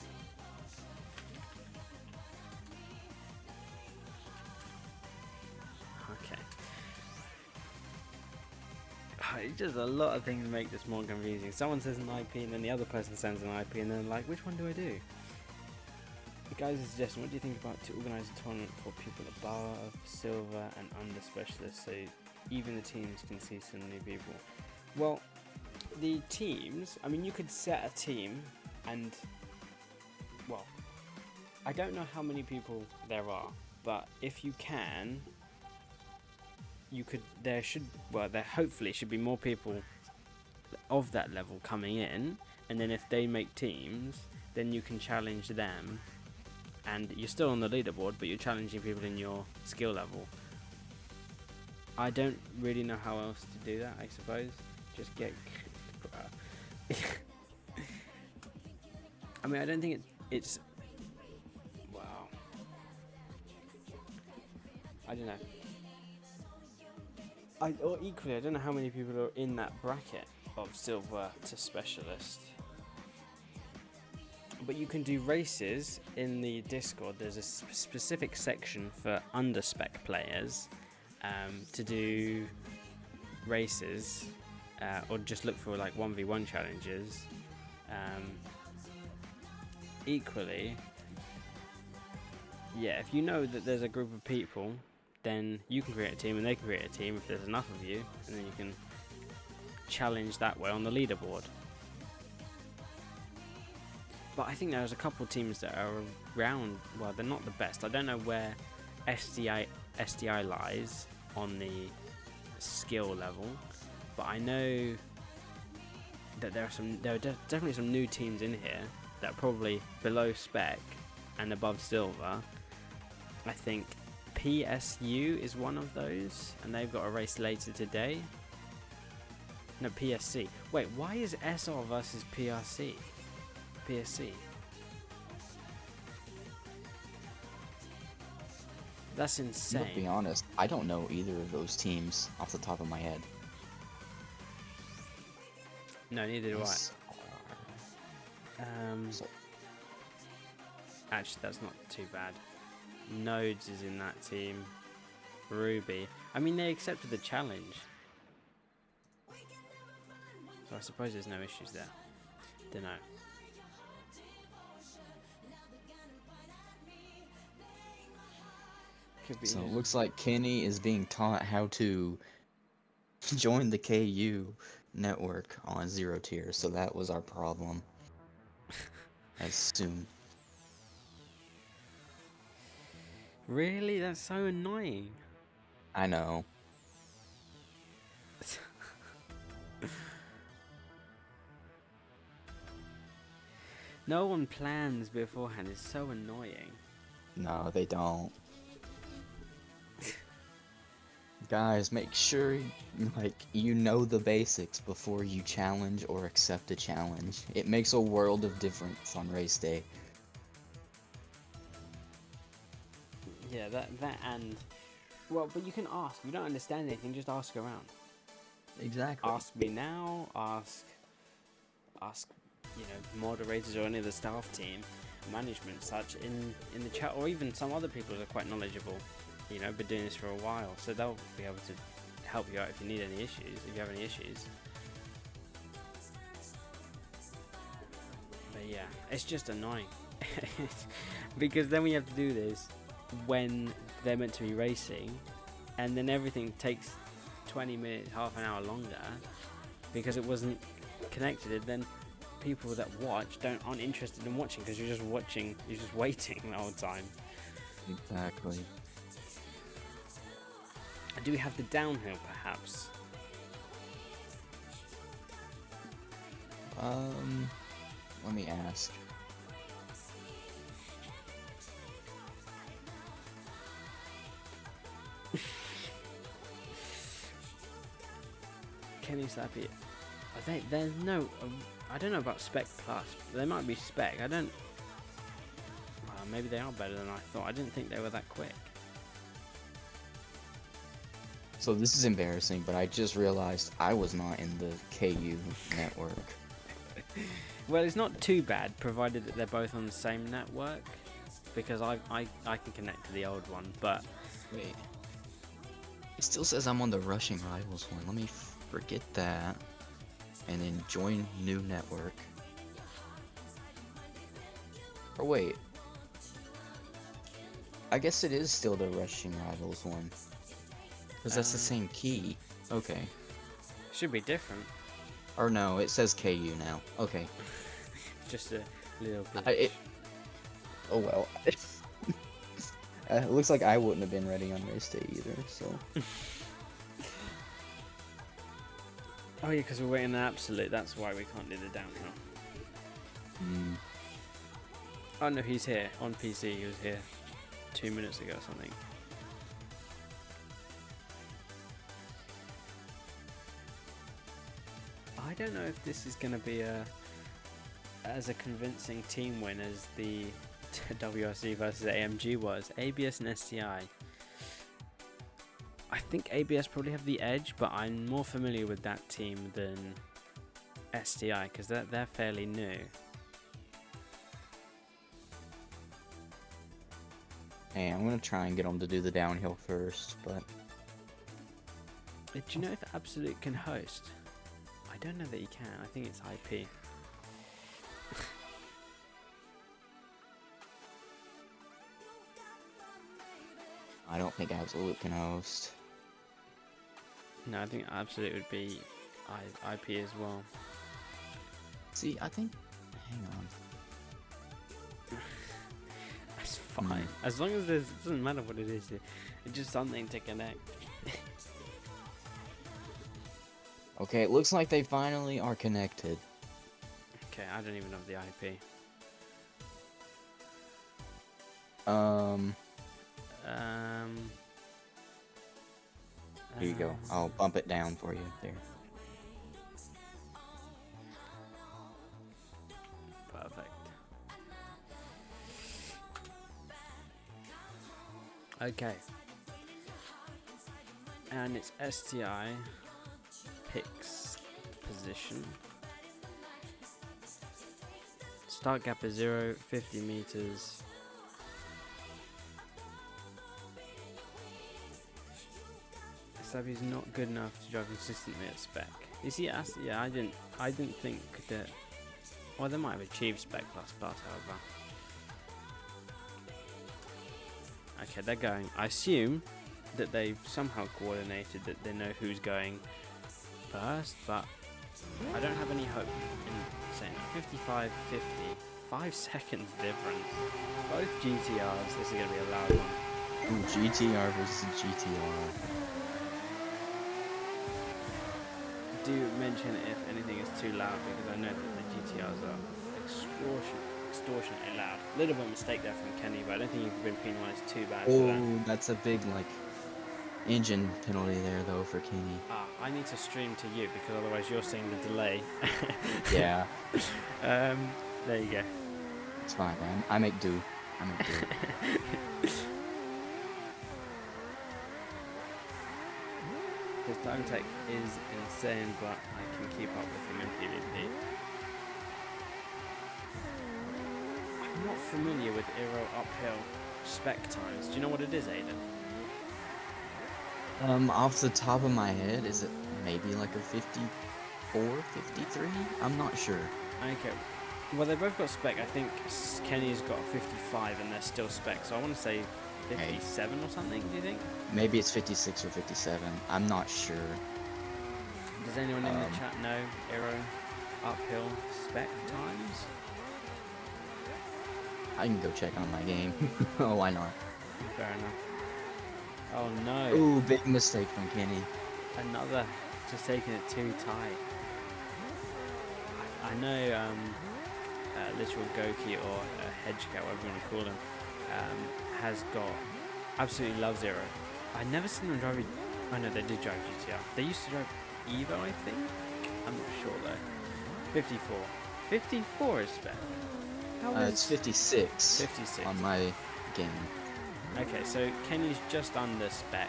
Okay. It's just a lot of things make this more confusing. Someone says an IP and then the other person sends an IP and then like, which one do I do? Guys, a suggestion, what do you think about to organise a tournament for people above, silver and under specialists so even the teams can see some new people? Well, the teams, I mean, you could set a team and, well, I don't know how many people there are, but if you can, you could, there hopefully should be more people of that level coming in, and then if they make teams, then you can challenge them, and you're still on the leaderboard, but you're challenging people in your skill level. I don't really know how else to do that, I suppose. Just get... I mean, I don't think it's... Wow. I don't know. Or equally, I don't know how many people are in that bracket of silver to specialist. But you can do races in the Discord. There's a specific section for under-spec players to do races, or just look for like 1v1 challenges. Equally, yeah, if you know that there's a group of people, then you can create a team and they can create a team if there's enough of you, and then you can challenge that way on the leaderboard. But I think there's a couple teams that are around, well, they're not the best. I don't know where STI lies on the skill level, but I know that there are definitely some new teams in here that are probably below spec and above silver. I think PSU is one of those, and they've got a race later today. No, PSC. Wait, why is SR versus PSC? That's insane. To be honest, I don't know either of those teams off the top of my head. No, neither do I. Actually, that's not too bad. Nodes is in that team. Ruby. I mean, they accepted the challenge. So I suppose there's no issues there. Dunno. So it looks like Kenny is being taught how to join the KU network on 0 tier, so that was our problem. I assume. Really? That's so annoying. I know. No one plans beforehand. It's so annoying. No, they don't. Guys, make sure you know the basics before you challenge or accept a challenge. It makes a world of difference on race day. Yeah, that and well, but you can ask. If you don't understand anything, just ask around. Exactly. Ask me now. Ask, moderators or any of the staff team, management, such in the chat, or even some other people that are quite knowledgeable. you know, been doing this for a while, so they'll be able to help you out if you need any issues, if you have any issues. But yeah, it's just annoying because then we have to do this when they're meant to be racing, and then everything takes 20 minutes, half an hour longer because it wasn't connected, and then people that watch aren't interested in watching because you're just waiting the whole time. Exactly. Do we have the downhill perhaps? Let me ask. Kenny Slappy. There's no. I don't know about Spec Plus. They might be Spec. I don't. Well, maybe they are better than I thought. I didn't think they were that quick. So this is embarrassing, but I just realized I was not in the KU network. Well, it's not too bad, provided that they're both on the same network, because I can connect to the old one, but... Wait. It still says I'm on the Rushing Rivals one. Let me forget that. And then join new network. Or wait. I guess it is still the Rushing Rivals one. Because that's the same key. Okay. Should be different. Or no, it says KU now. Okay. Just a little bit. Oh well. It looks like I wouldn't have been ready on race day either, so. Oh yeah, because we're waiting on Absolute, that's why we can't do the downhill. Oh no, he's here, on PC, he was here 2 minutes ago or something. I don't know if this is going to be as a convincing team win as the WRC versus AMG was. ABS and STI. I think ABS probably have the edge, but I'm more familiar with that team than STI because they're fairly new. Hey, I'm gonna try and get them to do the downhill first, but... Do you know if Absolute can host? I don't know that you can. I think it's IP. I don't think Absolute can host. No, I think Absolute would be IP as well. See, I think... Hang on. That's fine. As long as it doesn't matter what it is. It's just something to connect. Okay, it looks like they finally are connected. Okay, I don't even have the IP. Here you go. I'll bump it down for you there. Perfect. Okay. And it's STI picks position. Start gap is 0, 50 meters. Sabi's not good enough to drive consistently at spec. You see, yeah, I didn't think that. Well, they might have achieved spec plus, however. Okay, they're going. I assume that they've somehow coordinated that they know who's going first, but I don't have any hope in saying that. 55, 50, 5 seconds difference. Both GTRs. This is going to be a loud one. Ooh, GTR versus GTR. Do mention if anything is too loud because I know that the GTRs are extortionately loud. A little bit of mistake there from Kenny, but I don't think you've been penalised too bad for that. Oh, that's a big, like, engine penalty there, though, for Kenny. I need to stream to you because otherwise you're seeing the delay. Yeah. There you go. It's fine, man. I make do. His time tech is insane, but I can keep up with him in PvP. I'm not familiar with Aero uphill spec times. Do you know what it is, Aiden? Off the top of my head, is it maybe like a 54, 53? I'm not sure. Okay. Well, they both got spec. I think Kenny's got 55 and they're still spec. So I want to say 57 or something, do you think? Maybe it's 56 or 57. I'm not sure. Does anyone in the chat know Aero uphill spec times? I can go check on my game. Oh, why not? Fair enough. Oh no. Ooh, big mistake from Kenny. Another. Just taking it too tight. I know literal Goki or Hedgecat, whatever you want to call him, has got absolutely loves Zero. I never seen them drive. I know they did drive GTR. They used to drive Evo, I think. I'm not sure though. 54. 54 is spec. How is It's 56. 56 on my game. Okay, so Kenny's just under spec.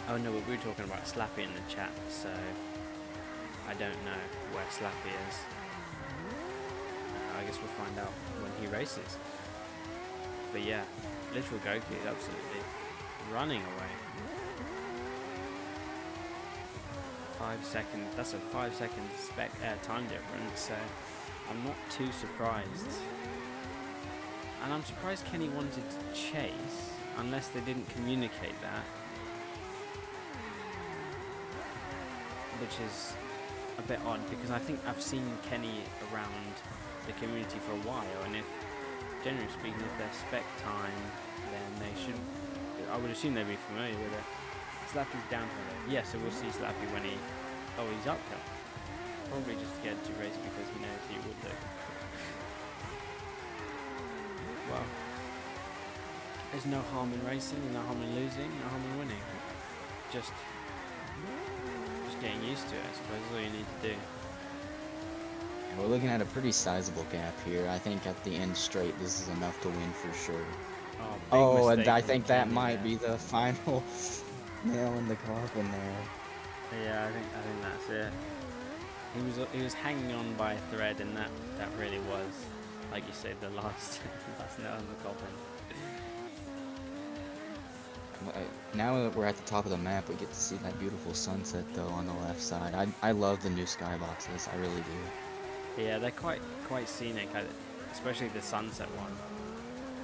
Oh no, but we were talking about Slappy in the chat, so I don't know where Slappy is. I guess we'll find out when he races. But yeah, literal Goku is absolutely running away. 5 seconds, that's a 5 second spec time difference, so I'm not too surprised. And I'm surprised Kenny wanted to chase, unless they didn't communicate that. Which is a bit odd, because I think I've seen Kenny around the community for a while, and if, generally speaking, if they're spec time, then they should, I would assume they'd be familiar with it. Slappy's downhill though. Yeah, so we'll see Slappy when he's uphill. Probably just to get to race because he knows he would do. Well, there's no harm in racing, no harm in losing, no harm in winning. Just getting used to it, I suppose, is all you need to do. We're looking at a pretty sizable gap here. I think at the end straight, this is enough to win for sure. Oh, And I from think that Kenny might there. be the final nail in the coffin there. Yeah, I think that's it. He was hanging on by a thread, and that really was, like you said, the last nail in the coffin. Now that we're at the top of the map, we get to see that beautiful sunset though on the left side. I love the new skyboxes, I really do. Yeah, they're quite scenic, especially the sunset one.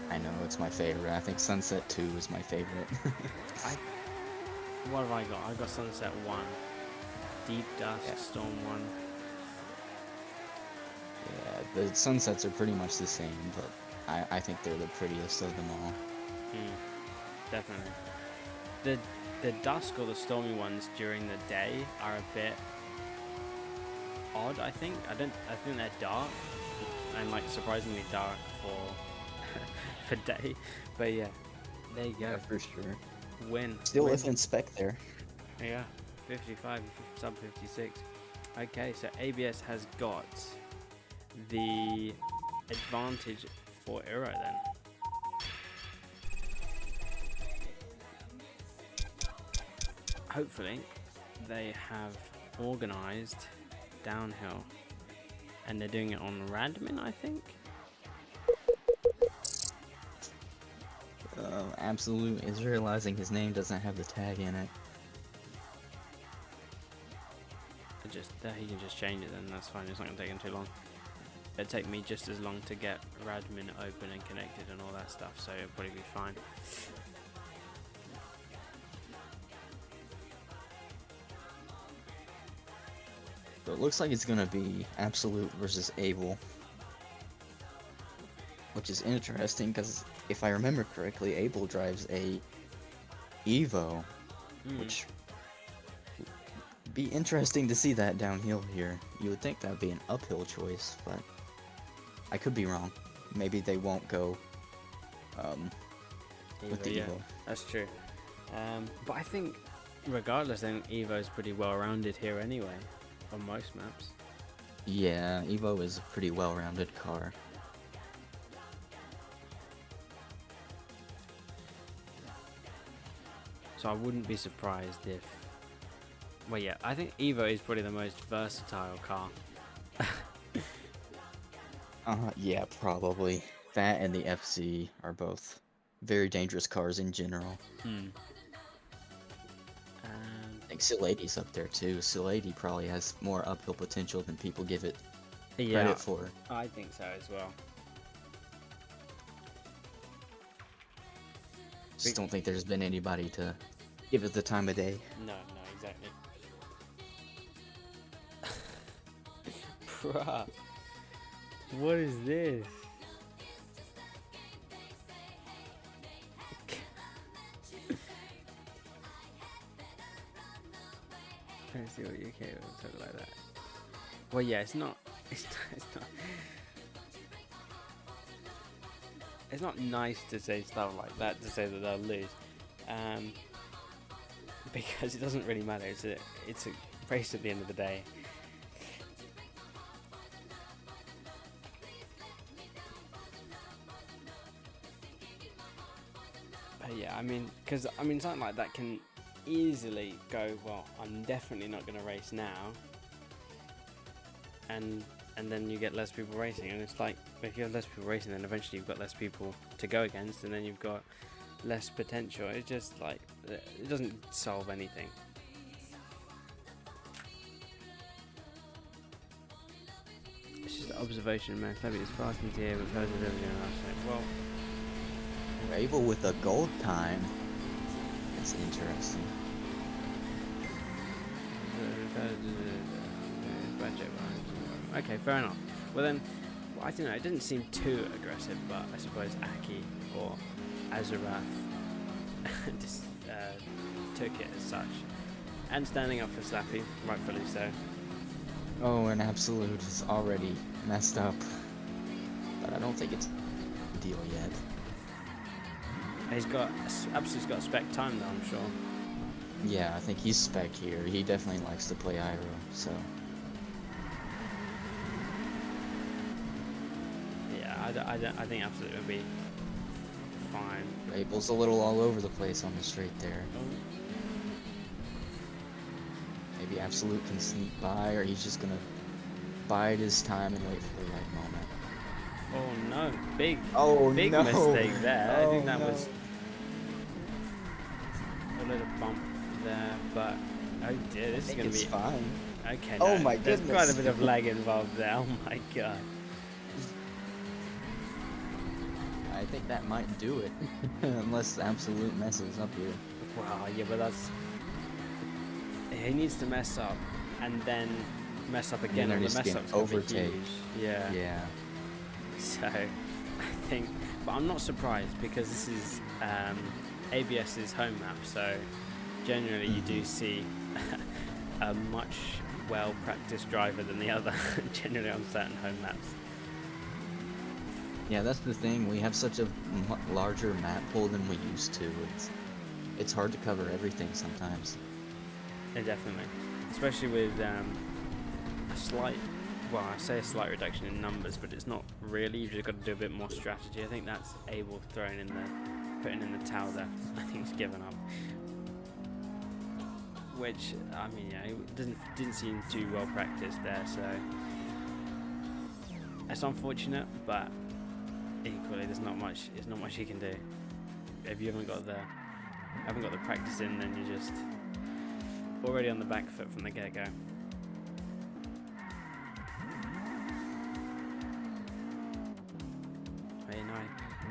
I know, it's my favorite. I think Sunset 2 is my favorite. What have I got? I got Sunset 1, Deep Dust, Yeah. Storm 1. Yeah, the sunsets are pretty much the same, but I think they're the prettiest of them all. Definitely. The dusk or the stormy ones during the day are a bit odd, I think. I think they're dark, and like surprisingly dark for day. But yeah, there you go. Yeah, for sure. Win. Still Win. within spec there. Yeah, 55, sub 56. Okay, so ABS has got the advantage for Euro then. Hopefully, they have organized downhill, and they're doing it on Radmin, I think. Absolute is realizing his name doesn't have the tag in it. He can just change it, then that's fine. It's not gonna take him too long. It'd take me just as long to get Radmin open and connected and all that stuff, so it'll probably be fine. So it looks like it's gonna be Absolute versus Abel, which is interesting because if I remember correctly, Abel drives a Evo, which would be interesting to see that downhill here. You would think that would be an uphill choice, but I could be wrong. Maybe they won't go with the Evo. That's true. But I think, regardless, I think Evo's pretty well-rounded here anyway, on most maps. Yeah, Evo is a pretty well-rounded car. So I wouldn't be surprised if... Well, yeah, I think Evo is probably the most versatile car. Yeah, probably. That and the FC are both very dangerous cars in general. Hmm. I think Siladi's up there too. Siladi probably has more uphill potential than people give it Yeah, credit for. I think so as well. Just don't think there's been anybody to give it the time of day. No, exactly. Bruh. What is this? Let's see what you can talk like that. Well, yeah, it's not. It's not nice to say stuff like that, to say that they'll lose, because it doesn't really matter. It's a race at the end of the day. But yeah, something like that can easily go, well, I'm definitely not going to race now, and then you get less people racing, and it's like, if you have less people racing, then eventually you've got less people to go against, and then you've got less potential. It's just like, it doesn't solve anything. It's just an observation, man. Fabio is fast and here, but further than everything else. Well, We're able with a gold time. That's interesting. Okay, fair enough. Well then, I don't know, it didn't seem too aggressive, but I suppose Aki or Azarath just took it as such. And standing up for Slappy, rightfully so. Oh, and Absolute is already messed up. But I don't think it's a deal yet. Absolute's got spec time though, I'm sure. Yeah, I think he's spec here. He definitely likes to play Iroh, so. Yeah, I think Absolute would be fine. Abel's a little all over the place on the straight there. Maybe Absolute can sneak by, or he's just gonna bide his time and wait for the right moment. Oh no, big no. mistake there. I think that no. was a little bump there, but oh dear, this is gonna be fine. okay. Oh no, my there's goodness. quite a bit of lag involved there. Oh my god. I think that might do it, unless Absolute messes up here. Wow, yeah, but he needs to mess up and then mess up again, then and the just mess get up's gonna be overtake. huge. Yeah. Yeah. So, I think, but I'm not surprised because this is ABS's home map. So, generally, you do see a much well-practiced driver than the other. Generally, on certain home maps. Yeah, that's the thing. We have such a larger map pool than we used to. It's hard to cover everything sometimes. Yeah, definitely, especially with a slight. Well, I say a slight reduction in numbers, but it's not really. You've just got to do a bit more strategy. I think that's Abel putting in the towel there. I think he's given up. Which, I mean, yeah, it didn't seem too well practiced there. So it's unfortunate, but equally, there's not much. It's not much you can do if you haven't got the practice in. Then you're just already on the back foot from the get-go.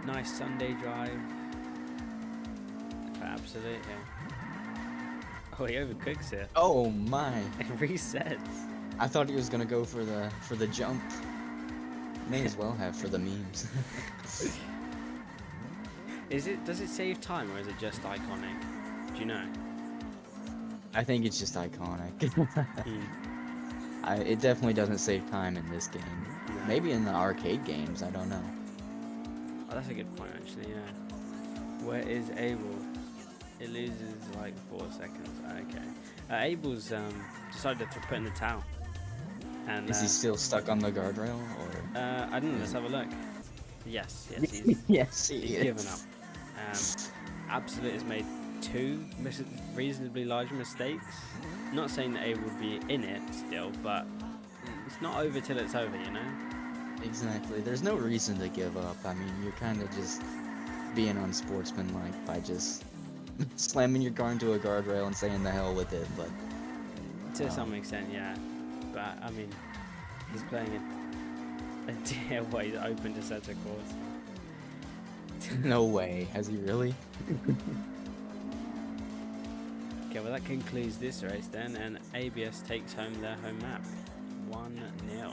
Nice Sunday drive for Absolute here. Oh, he overcooks it. Oh my! It resets. I thought he was gonna go for the jump. May as well have for the memes. Does it save time or is it just iconic? Do you know? I think it's just iconic. It definitely doesn't save time in this game. No. Maybe in the arcade games, I don't know. Oh, that's a good point actually, yeah. Where is Abel? It loses like 4 seconds. Okay. Abel's decided to put in the towel. And Is he still stuck on the guardrail, or? I don't know, let's have a look. Yes, Yes, he's he is. given up. Absolute has made 2 reasonably large mistakes. Not saying that Abel would be in it still, but it's not over till it's over, you know? Exactly. There's no reason to give up. I mean, you're kind of just being unsportsmanlike by just slamming your car into a guardrail and saying the hell with it, but To some extent, yeah. But I mean, he's playing a DIY he's open to such a course. no way. Has he really? Okay, well that concludes this race then, and ABS takes home their home map, 1-0.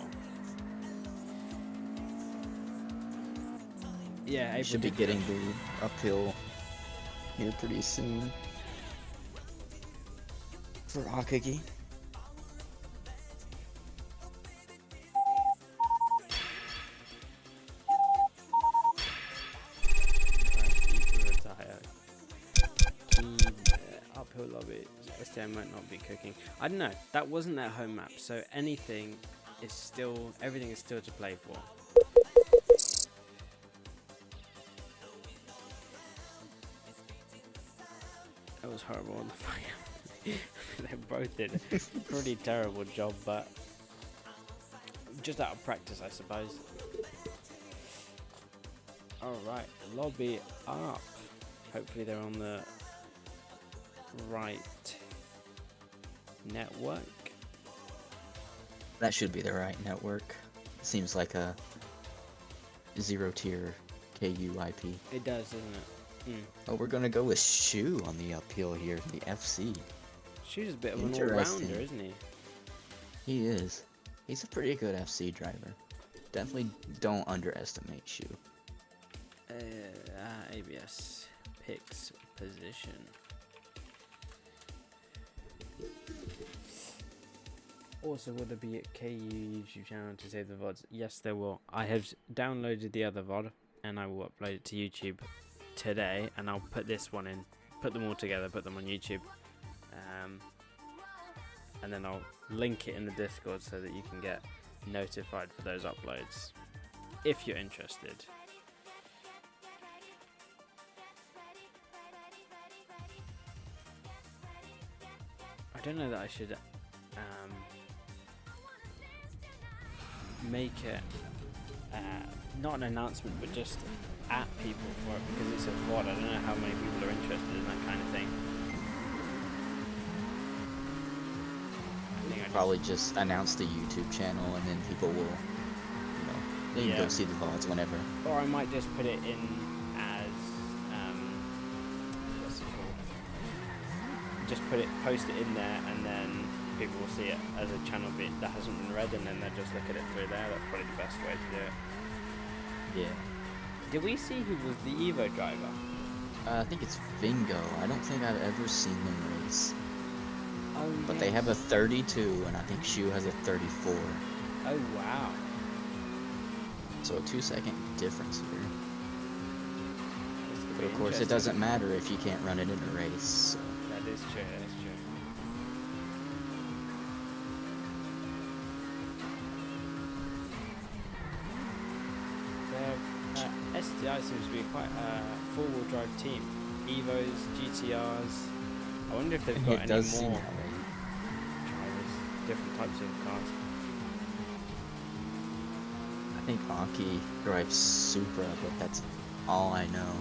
Yeah, He should be getting the uphill here pretty soon for Akagi. Uphill lobby, STI might not be cooking. I don't know. That wasn't their home map, so everything is still to play for. That was horrible on the fire. They both did a pretty terrible job, but just out of practice, I suppose. Alright, lobby up. Hopefully they're on the right network. That should be the right network. Seems like a 0-tier KU IP. It does, doesn't it? Oh, we're gonna go with Shu on the uphill here, the FC. Shu's a bit of an all-rounder, isn't he? He is. He's a pretty good FC driver. Definitely don't underestimate Shu. ABS picks position. Also, will there be a KU YouTube channel to save the VODs? Yes, there will. I have downloaded the other VOD and I will upload it to YouTube today, and I'll put this one in, put them all together, put them on YouTube, and then I'll link it in the Discord so that you can get notified for those uploads if you're interested. I don't know that I should make it not an announcement, but just at people for it, because it's a VOD. I don't know how many people are interested in that kind of thing. Probably just announce the YouTube channel, and then people will, you know, they can go see the VODs whenever. Or I might just put it in as what's it called? Just post it in there, and then people will see it as a channel bit that hasn't been read, and then they'll just look at it through there. That's probably the best way to do it. Yeah. Did we see who was the Evo driver? I think it's Vingo. I don't think I've ever seen them race. Oh, but they have a 32, and I think Shu has a 34. Oh, wow. So a 2-second difference here. This could But be of course, it doesn't matter if you can't run it in a race. So. That is true, that is true. STI seems to be quite a four-wheel drive team. Evos, GTRs. I wonder if they've got any more drivers, different types of cars. I think Aki drives Supra, but that's all I know.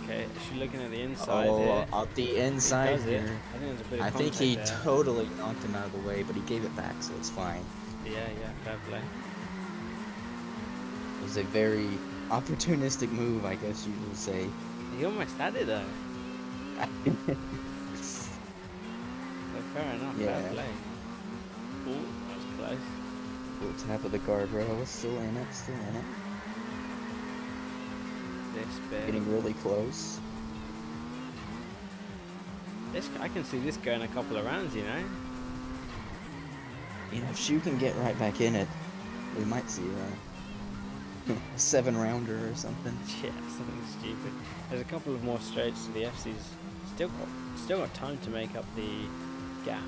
Okay, is she looking at the inside? Oh, out the inside here. I think there's a bit of I think he contact there. totally knocked him out of the way, but he gave it back, so it's fine. Yeah, fair play. It was a very opportunistic move, I guess you would say. He almost had it though. So fair enough, fair Yeah. play. Oh, that was close. Little tap of the guardrail, still in it, still in it. This bit. Getting really close. I can see this going a couple of rounds, you know. You know, if Shu can get right back in it, we might see a 7-rounder or something. Yeah, something stupid. There's a couple of more straights, so the FC's still got time to make up the gap.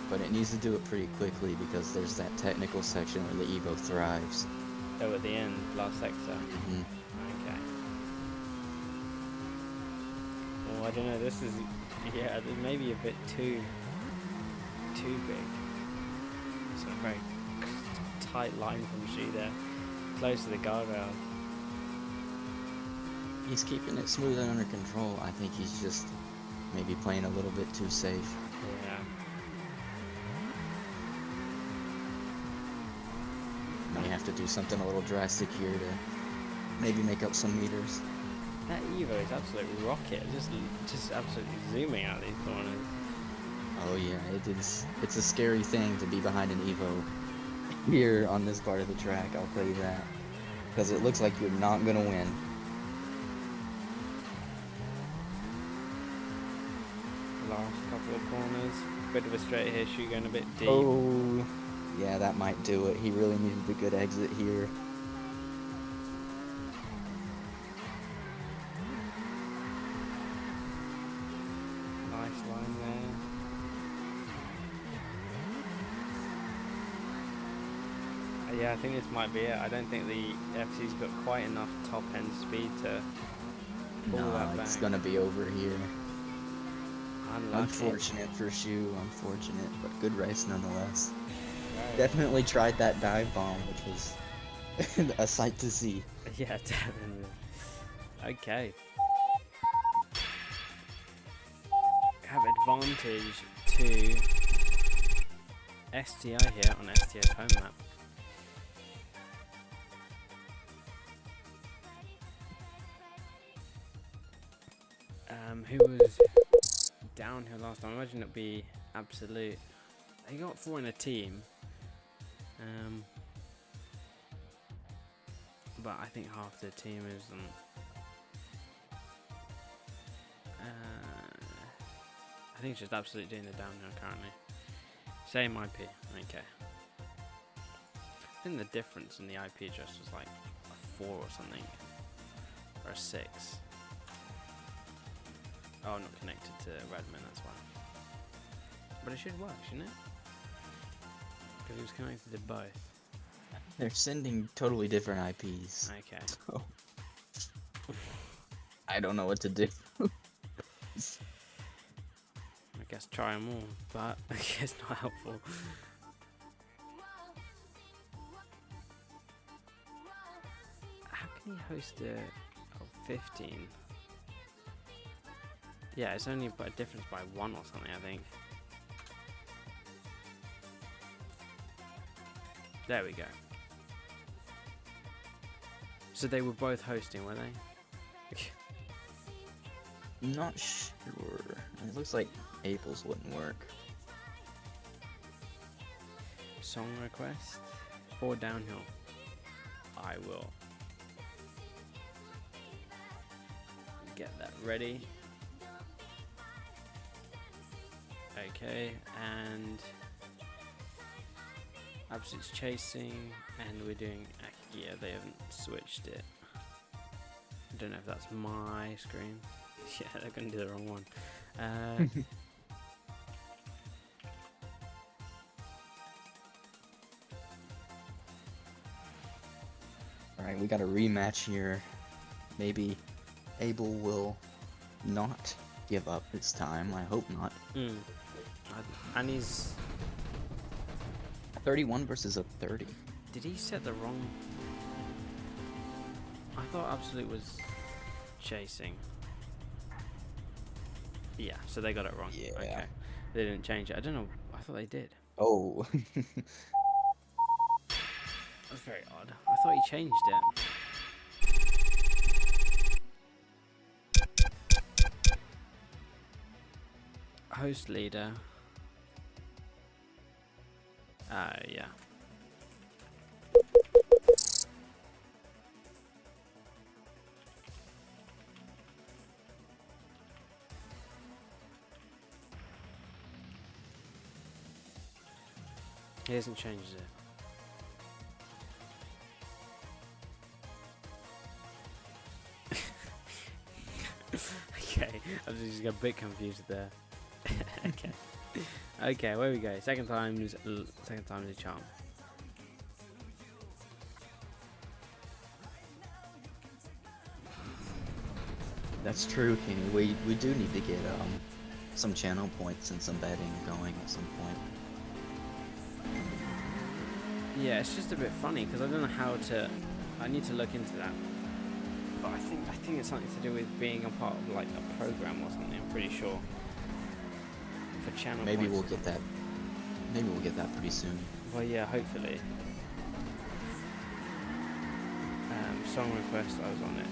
But it needs to do it pretty quickly because there's that technical section where the Evo thrives. Oh, at the end, last sector. Okay. Well, I don't know. This is maybe a bit too big. It's a very tight line from Shu there, close to the guardrail. He's keeping it smooth and under control. I think he's just maybe playing a little bit too safe. Yeah. May have to do something a little drastic here to maybe make up some meters. That Evo is absolute rocket. Just absolutely zooming out these corners. Oh yeah, it is. It's a scary thing to be behind an Evo here on this part of the track. I'll tell you that, because it looks like you're not gonna win. Last couple of corners. Bit of a straight here, shoe going a bit deep. Oh, yeah, that might do it. He really needed a good exit here. Nice line there. Yeah, I think this might be it. I don't think the FC's got quite enough top end speed to pull that back. It's gonna be over here. Unlucky. Unfortunate for Shu, unfortunate, but good race nonetheless. Right. Definitely tried that dive bomb, which was a sight to see. Yeah, definitely. Okay. Have advantage to STI here on STI's home map. Who was downhill last time? I imagine it'd be absolute. They got 4 in a team. But I think half the team isn't. I think it's just absolute doing the downhill currently. Same IP. Okay. I think the difference in the IP just was like a 4 or something, or a 6. Oh, not connected to Redmond, that's why. But it should work, shouldn't it? Because it was connected to both. They're sending totally different IPs. Okay. So I don't know what to do. I guess try them all, but I guess not helpful. How can you host a 15? Yeah, it's only by a difference by 1 or something, I think. There we go. So they were both hosting, were they? Not sure. It looks like Abel's wouldn't work. Song request for downhill. I will get that ready. Okay, and Absolute's chasing, and we're doing. Yeah, they haven't switched it. I don't know if that's my screen. Yeah, they're gonna do the wrong one. Alright, we got a rematch here. Maybe Abel will not give up this time. I hope not. And he's 31 versus a 30. Did he set the wrong? I thought Absolute was chasing. Yeah, so they got it wrong. Yeah. Okay. They didn't change it. I don't know. I thought they did. Oh. That's very odd. I thought he changed it. Host leader. Yeah. He hasn't changed it. Okay, I was just got a bit confused there. Okay. Okay, where we go. Second time's a charm. That's true, Kenny. We do need to get some channel points and some betting going at some point. Yeah, it's just a bit funny because I don't know how to. I need to look into that. But I think it's something to do with being a part of like a program or something. I'm pretty sure. For channel Maybe points. we'll get that. Maybe we'll get that pretty soon. Well, yeah, hopefully. Song request, I was on it.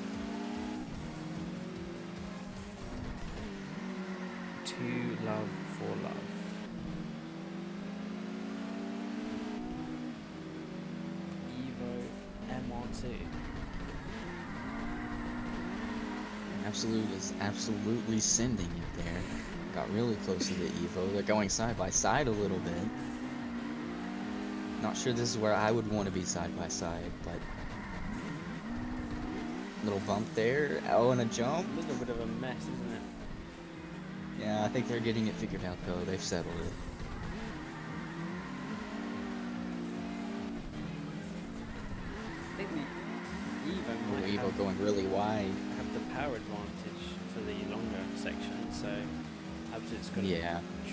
To Love for Love. Evo MR2. Absolute is absolutely sending it there. Got really close to the Evo. They're going side by side a little bit. Not sure this is where I would want to be side by side, but little bump there. Oh, and a jump. A little bit of a mess, isn't it? Yeah, I think they're getting it figured out though. They've settled it. I think the Evo might Evo going really wide. have the power advantage for the longer section, so Absolute's going to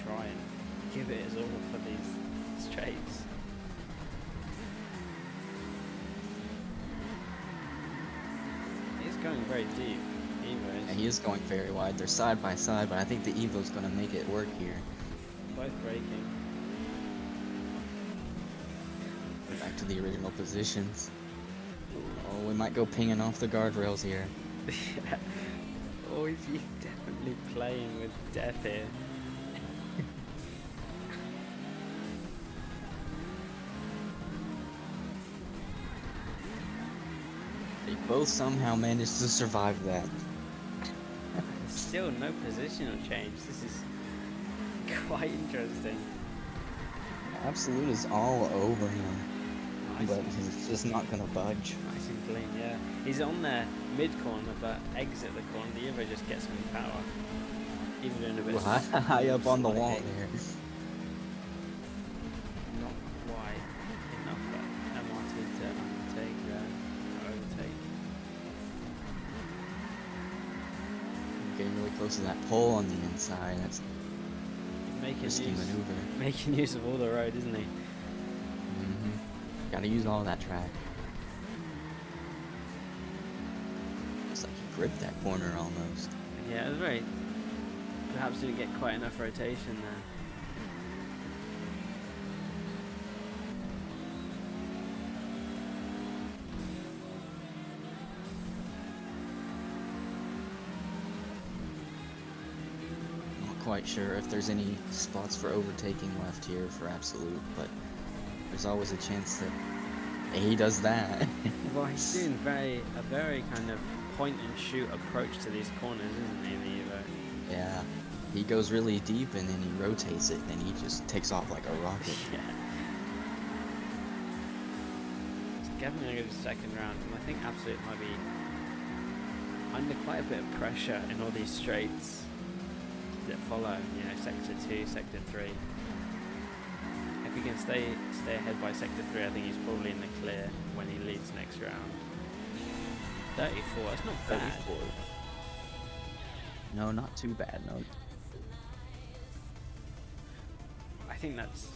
try and give it his all for these straights. He's going very deep. Evo Yeah, he is going very wide. They're side by side, but I think the Evo's going to make it work here. Both braking. Back to the original positions. Oh, we might go pinging off the guardrails here. Yeah. Oh, is he definitely playing with death here? They both somehow managed to survive that. Still no positional change. This is quite interesting. Absolute is all over him, Nice. but he's just not gonna budge. Nice and clean, yeah. He's on there mid-corner, but exit the corner. The Evo just gets some power. Even doing a bit of High up on the slight wall hate. there. Not quite enough for MRT to undertake, overtake. Getting really close to that pole on the inside. That's Making risky use, maneuver. making use of all the road, isn't he? Gotta use all that track. Looks like he gripped that corner almost. Yeah, it was very. Perhaps didn't get quite enough rotation there. Not quite sure if there's any spots for overtaking left here for Absolute, but there's always a chance that he does that. Well, he's doing a very kind of point and shoot approach to these corners, isn't he, the Evo? Yeah, he goes really deep and then he rotates it and he just takes off like a rocket. Yeah. It's definitely a good second round, and I think Absolute might be under quite a bit of pressure in all these straights that follow, you know, Sector 2, Sector 3. If he can stay ahead by Sector 3, I think he's probably in the clear when he leads next round. 34, that's not bad. 34. No, not too bad, no. I think that's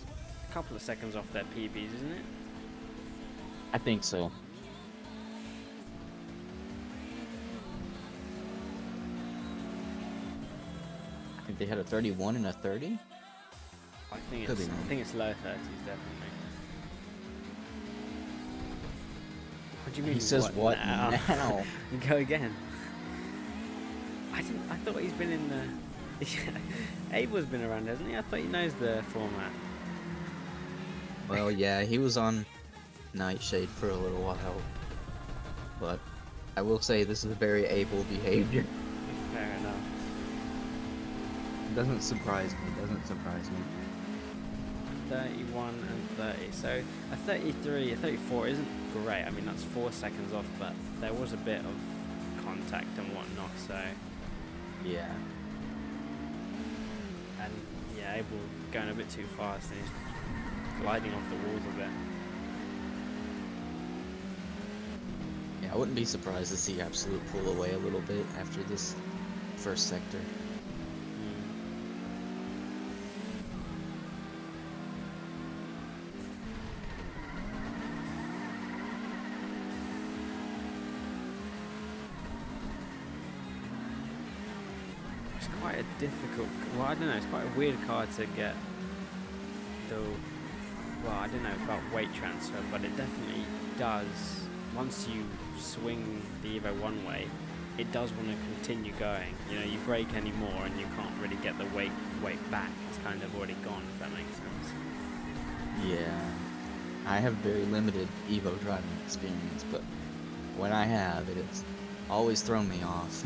a couple of seconds off their PBs, isn't it? I think so. I think they had a 31 and a 30. I think Could it's be wrong. I think it's low 30s definitely. What do you mean? He says what now? Go again. I thought he's been in the. Abel's been around, hasn't he? I thought he knows the format. Well, yeah, he was on Nightshade for a little while, but I will say this is a very able behavior. Fair enough. Doesn't surprise me. Doesn't surprise me. 31 and 30. So a 33, a 34 isn't great. I mean, that's 4 seconds off, but there was a bit of contact and whatnot. So Yeah. and yeah, Abel going a bit too fast and he's gliding off the walls a bit. Yeah, I wouldn't be surprised to see Absolute pull away a little bit after this first sector. a difficult. Well, I don't know. It's quite a weird car to get. Though, well, I don't know about weight transfer, but it definitely does. Once you swing the Evo one way, it does want to continue going. You know, you brake anymore, and you can't really get the weight back. It's kind of already gone. If that makes sense. Yeah, I have very limited Evo driving experience, but when I have, it's always thrown me off.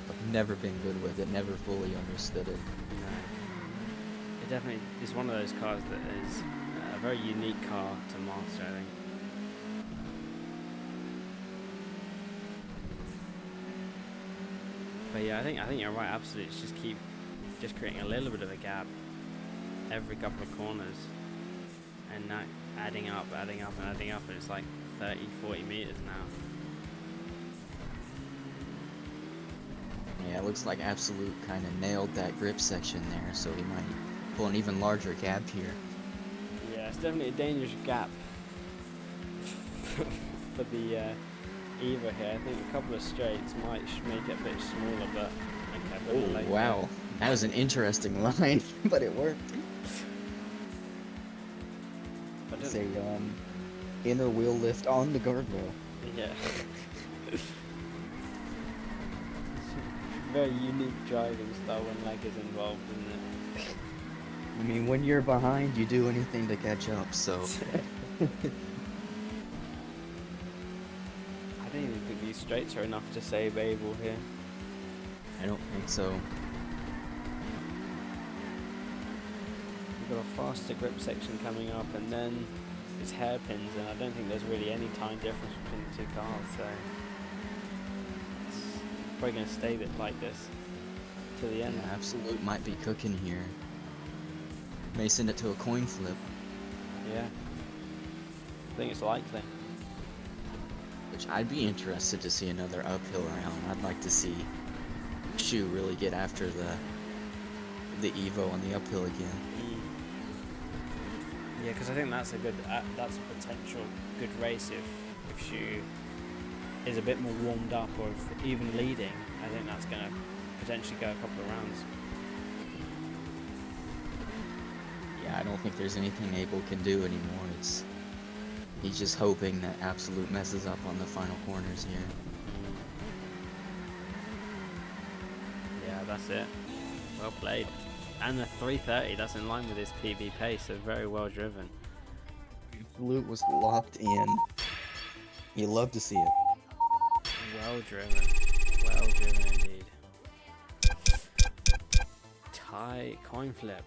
I've never been good with it, never fully understood it. No. It definitely is one of those cars that is a very unique car to master, I think. But yeah, I think you're right. Absolutely, it's just creating a little bit of a gap every couple of corners, and now adding up, and it's like 30-40 meters now. Yeah, it looks like Absolute kind of nailed that grip section there, so he might pull an even larger gap here. Yeah, it's definitely a dangerous gap for the Evo here. I think a couple of straights might make it a bit smaller, but okay. Oh, wow. That was an interesting line, but it worked. It's a inner wheel lift on the guardrail. Yeah. Very unique driving style when lag is involved, isn't it? I mean, when you're behind, you do anything to catch up, so... I don't even think these straights are enough to save Abel here. I don't think so. We've got a faster grip section coming up, and then it's hairpins, and I don't think there's really any time difference between the two cars, so it's probably going to stay like this to the end. Yeah, Absolute might be cooking here. May send it to a coin flip. Yeah, I think it's likely. Which I'd be interested to see another uphill round. I'd like to see Shu really get after the Evo on the uphill again. Yeah, because I think that's a potential good race if Shu is a bit more warmed up, or if even leading. I think that's going to potentially go a couple of rounds. Yeah, I don't think there's anything Abel can do anymore. He's just hoping that Absolute messes up on the final corners here. Yeah, that's it. Well played. And the 330, that's in line with his PB pace, so very well driven. Absolute was locked in. You love to see it. Well driven. Well driven indeed. Tie coin flip.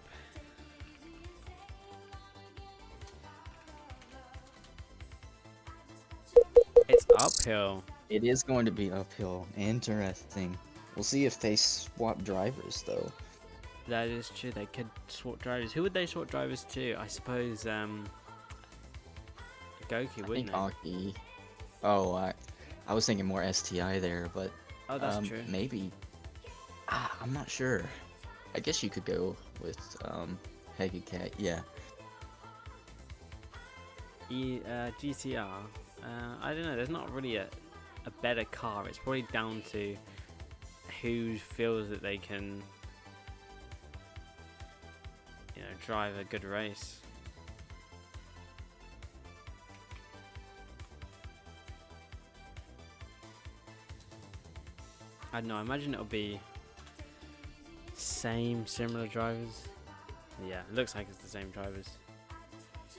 It's uphill. It is going to be uphill. Interesting. We'll see if they swap drivers, though. That is true. They could swap drivers. Who would they swap drivers to? I suppose Goki, wouldn't they? Aki. Oh, I was thinking more STI there, but Oh, that's true. maybe. I'm not sure. I guess you could go with Hegacat. Yeah. GTR. I don't know. There's not really a better car. It's probably down to who feels that they can, drive a good race. I don't know. I imagine it'll be similar drivers. Yeah, it looks like it's the same drivers.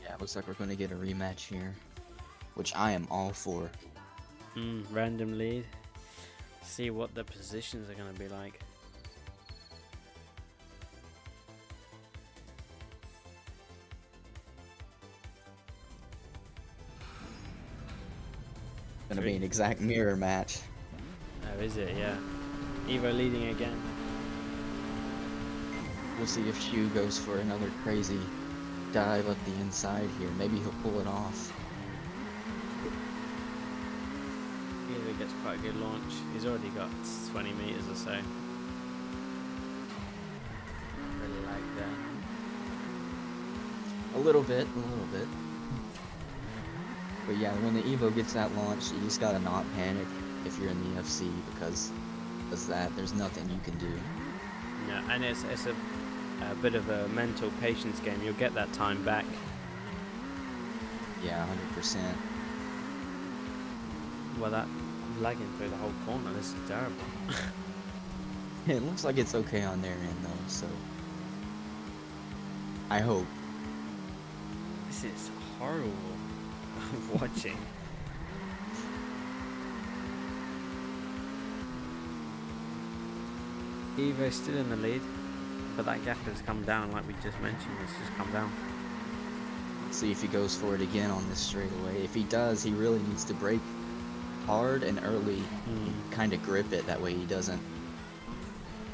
Yeah, it looks like we're going to get a rematch here, which I am all for. Random lead. See what the positions are going to be like. Going to be an exact mirror match. Oh, is it? Yeah. Evo leading again. We'll see if Shu goes for another crazy dive up the inside here. Maybe he'll pull it off. Evo gets quite a good launch. He's already got 20 meters or so. Really like that. A little bit. But yeah, when the Evo gets that launch, you just gotta not panic if you're in the FC, because does that, there's nothing you can do. Yeah, and it's a bit of a mental patience game. You'll get that time back. Yeah, 100%. Well, that lagging through the whole corner. This is terrible. It looks like it's okay on their end though, so I hope. This is horrible watching. Evo's still in the lead, but that gap has come down, like we just mentioned. It's just come down. See if he goes for it again on this straightaway. If he does, he really needs to brake hard and early, kind of grip it. That way he doesn't.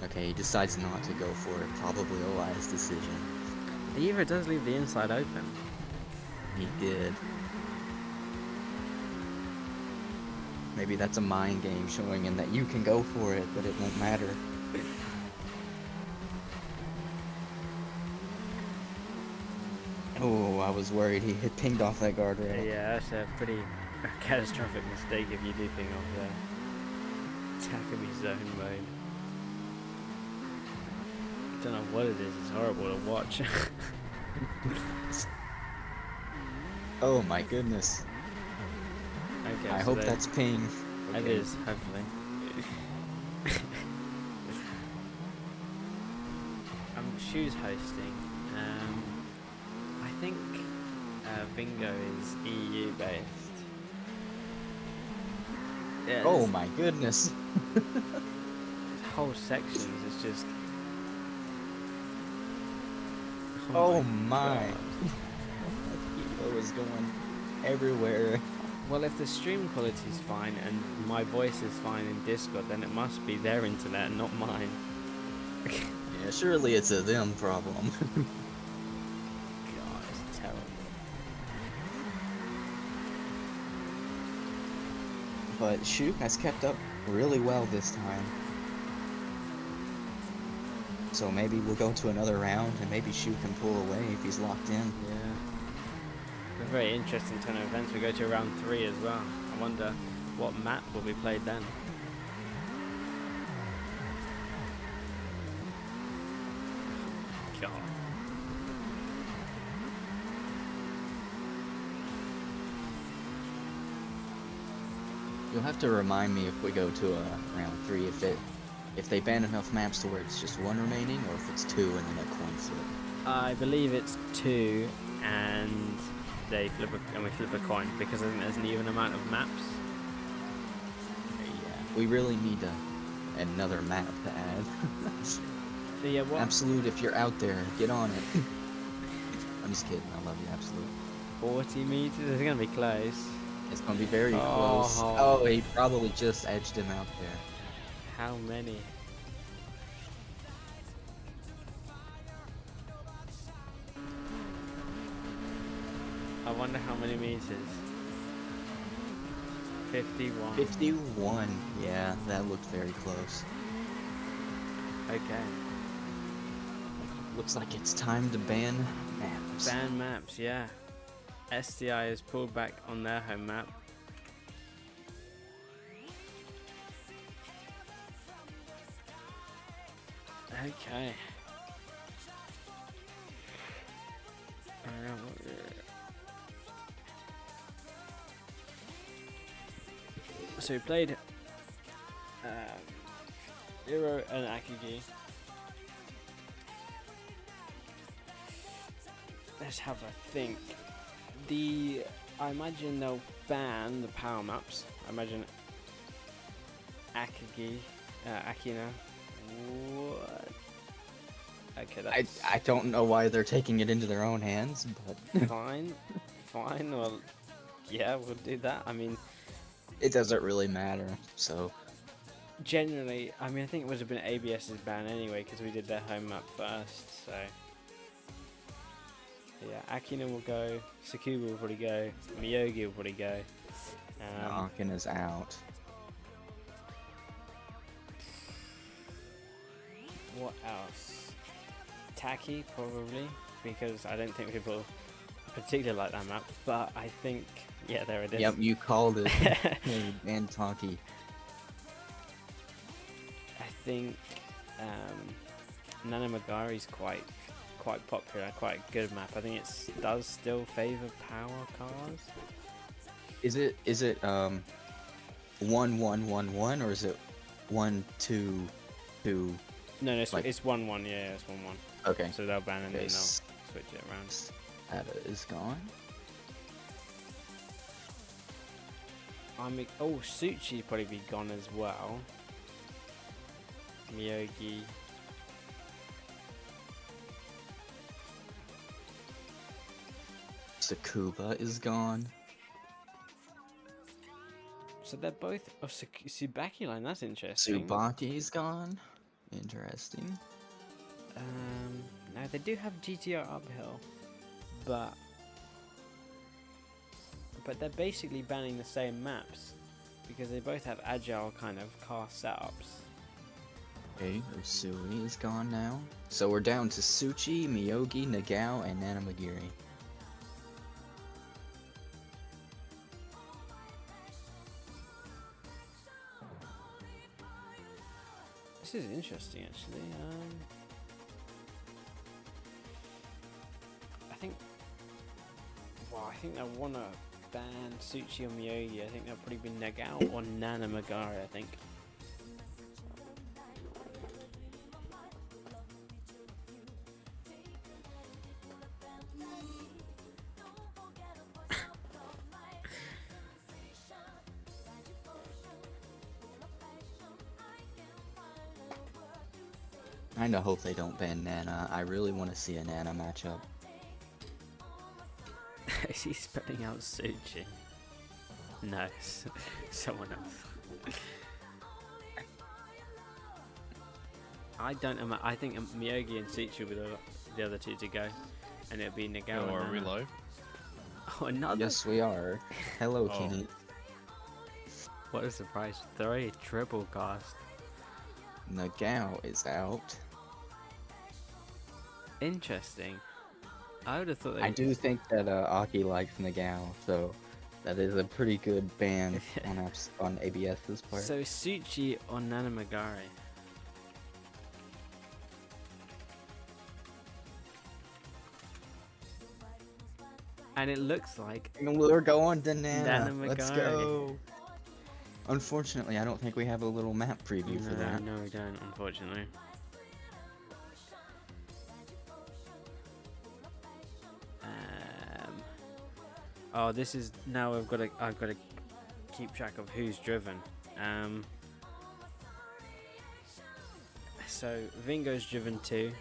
Okay, he decides not to go for it. Probably a wise decision. The Evo does leave the inside open. He did. Maybe that's a mind game showing him that you can go for it, but it won't matter. Oh, I was worried he had pinged off that guardrail. Yeah, that's a pretty catastrophic mistake if you do ping off the Takumi zone mode. Don't know what it is, it's horrible to watch. Oh my goodness. Okay, I so hope that's ping. It Okay. is, hopefully. Shoes hosting. I think Bingo is EU based. Yeah, Oh this my goodness. whole sections is just. Oh my. God. Evo is going everywhere. Well, if the stream quality is fine and my voice is fine in Discord, then it must be their internet and not mine. Yeah, surely it's a them problem. God, it's terrible. But Shu has kept up really well this time. So maybe we'll go to another round and maybe Shu can pull away if he's locked in. Yeah. A very interesting turn of events. We go to round 3 as well. I wonder what map will be played then. God. You'll have to remind me if we go to a round 3 if they ban enough maps to where it's just 1 remaining or if it's 2 and then a coin flip. I believe it's 2 and we flip a coin because I think there's an even amount of maps. Yeah, we really need another map to add. So yeah, what? Absolute, if you're out there, get on it. I'm just kidding, I love you, Absolute. 40 meters? It's gonna be close. It's gonna be very close. Oh, he probably just edged him out there. How many? I wonder how many meters. 51. 51. Yeah, that looked very close. Okay. Looks like it's time to ban maps. Ban maps, yeah. STI is pulled back on their home map. Okay. So we played Hiro and Akigi. Let's have a think. I imagine they'll ban the power maps. I imagine Akagi, Akina. What? Okay, that's I don't know why they're taking it into their own hands, but fine. Fine. Well, yeah, we'll do that. I mean, it doesn't really matter. So generally, I mean, I think it would have been ABS's ban anyway because we did their home map first. So yeah, Akina will go. Sakuba will probably go. Miyogi will probably go. Akina's out. What else? Taki, probably, because I don't think people particularly like that map, but I think, yeah, there it is. Yep, you called it. And Taki. think Nanamagari's quite popular, quite a good map. I think it does still favor power cars. Is it 1-1-1-1 or is it 1-2-2? No, it's Like- 1-1. Yeah, it's 1-1. Okay. So they'll ban and then Okay, they'll switch it around. Ada is gone. Suchi'd probably be gone as well. Miyogi. Tsukuba is gone. So they're both Tsubaki line. That's interesting. Tsubaki's gone. Interesting. Now they do have GTR uphill, but they're basically banning the same maps because they both have agile kind of car setups. Okay, Usui is gone now. So we're down to Suchi, Miyogi, Nagao, and Nanamagiri. This is interesting, actually. I think they want to ban Suchi or Miyogi. I think they'll probably be Nagao or Nanamagari, I think. I kinda hope they don't ban Nana. I really want to see a Nana matchup. Is he spelling out Suchi? No, someone else. I think Miyogi and Suchi will be the other two to go, and it'll be Nagao. Oh, and are we Nana. live? Oh, another. Yes, we are. Hello, Oh. Kenny. What a surprise! 3 triple cast. Nagao is out. Interesting. I would have thought they. I do think that Aki likes Nagao, so that is a pretty good ban on ABS's part. So Suchi or Nanamagari. And it looks like And we're going to Nana. Nana Let's Magari. go. Unfortunately, I don't think we have a little map preview for that. No, we don't, unfortunately. Oh, this is now I've got to keep track of who's driven. So Vingo's driven 2.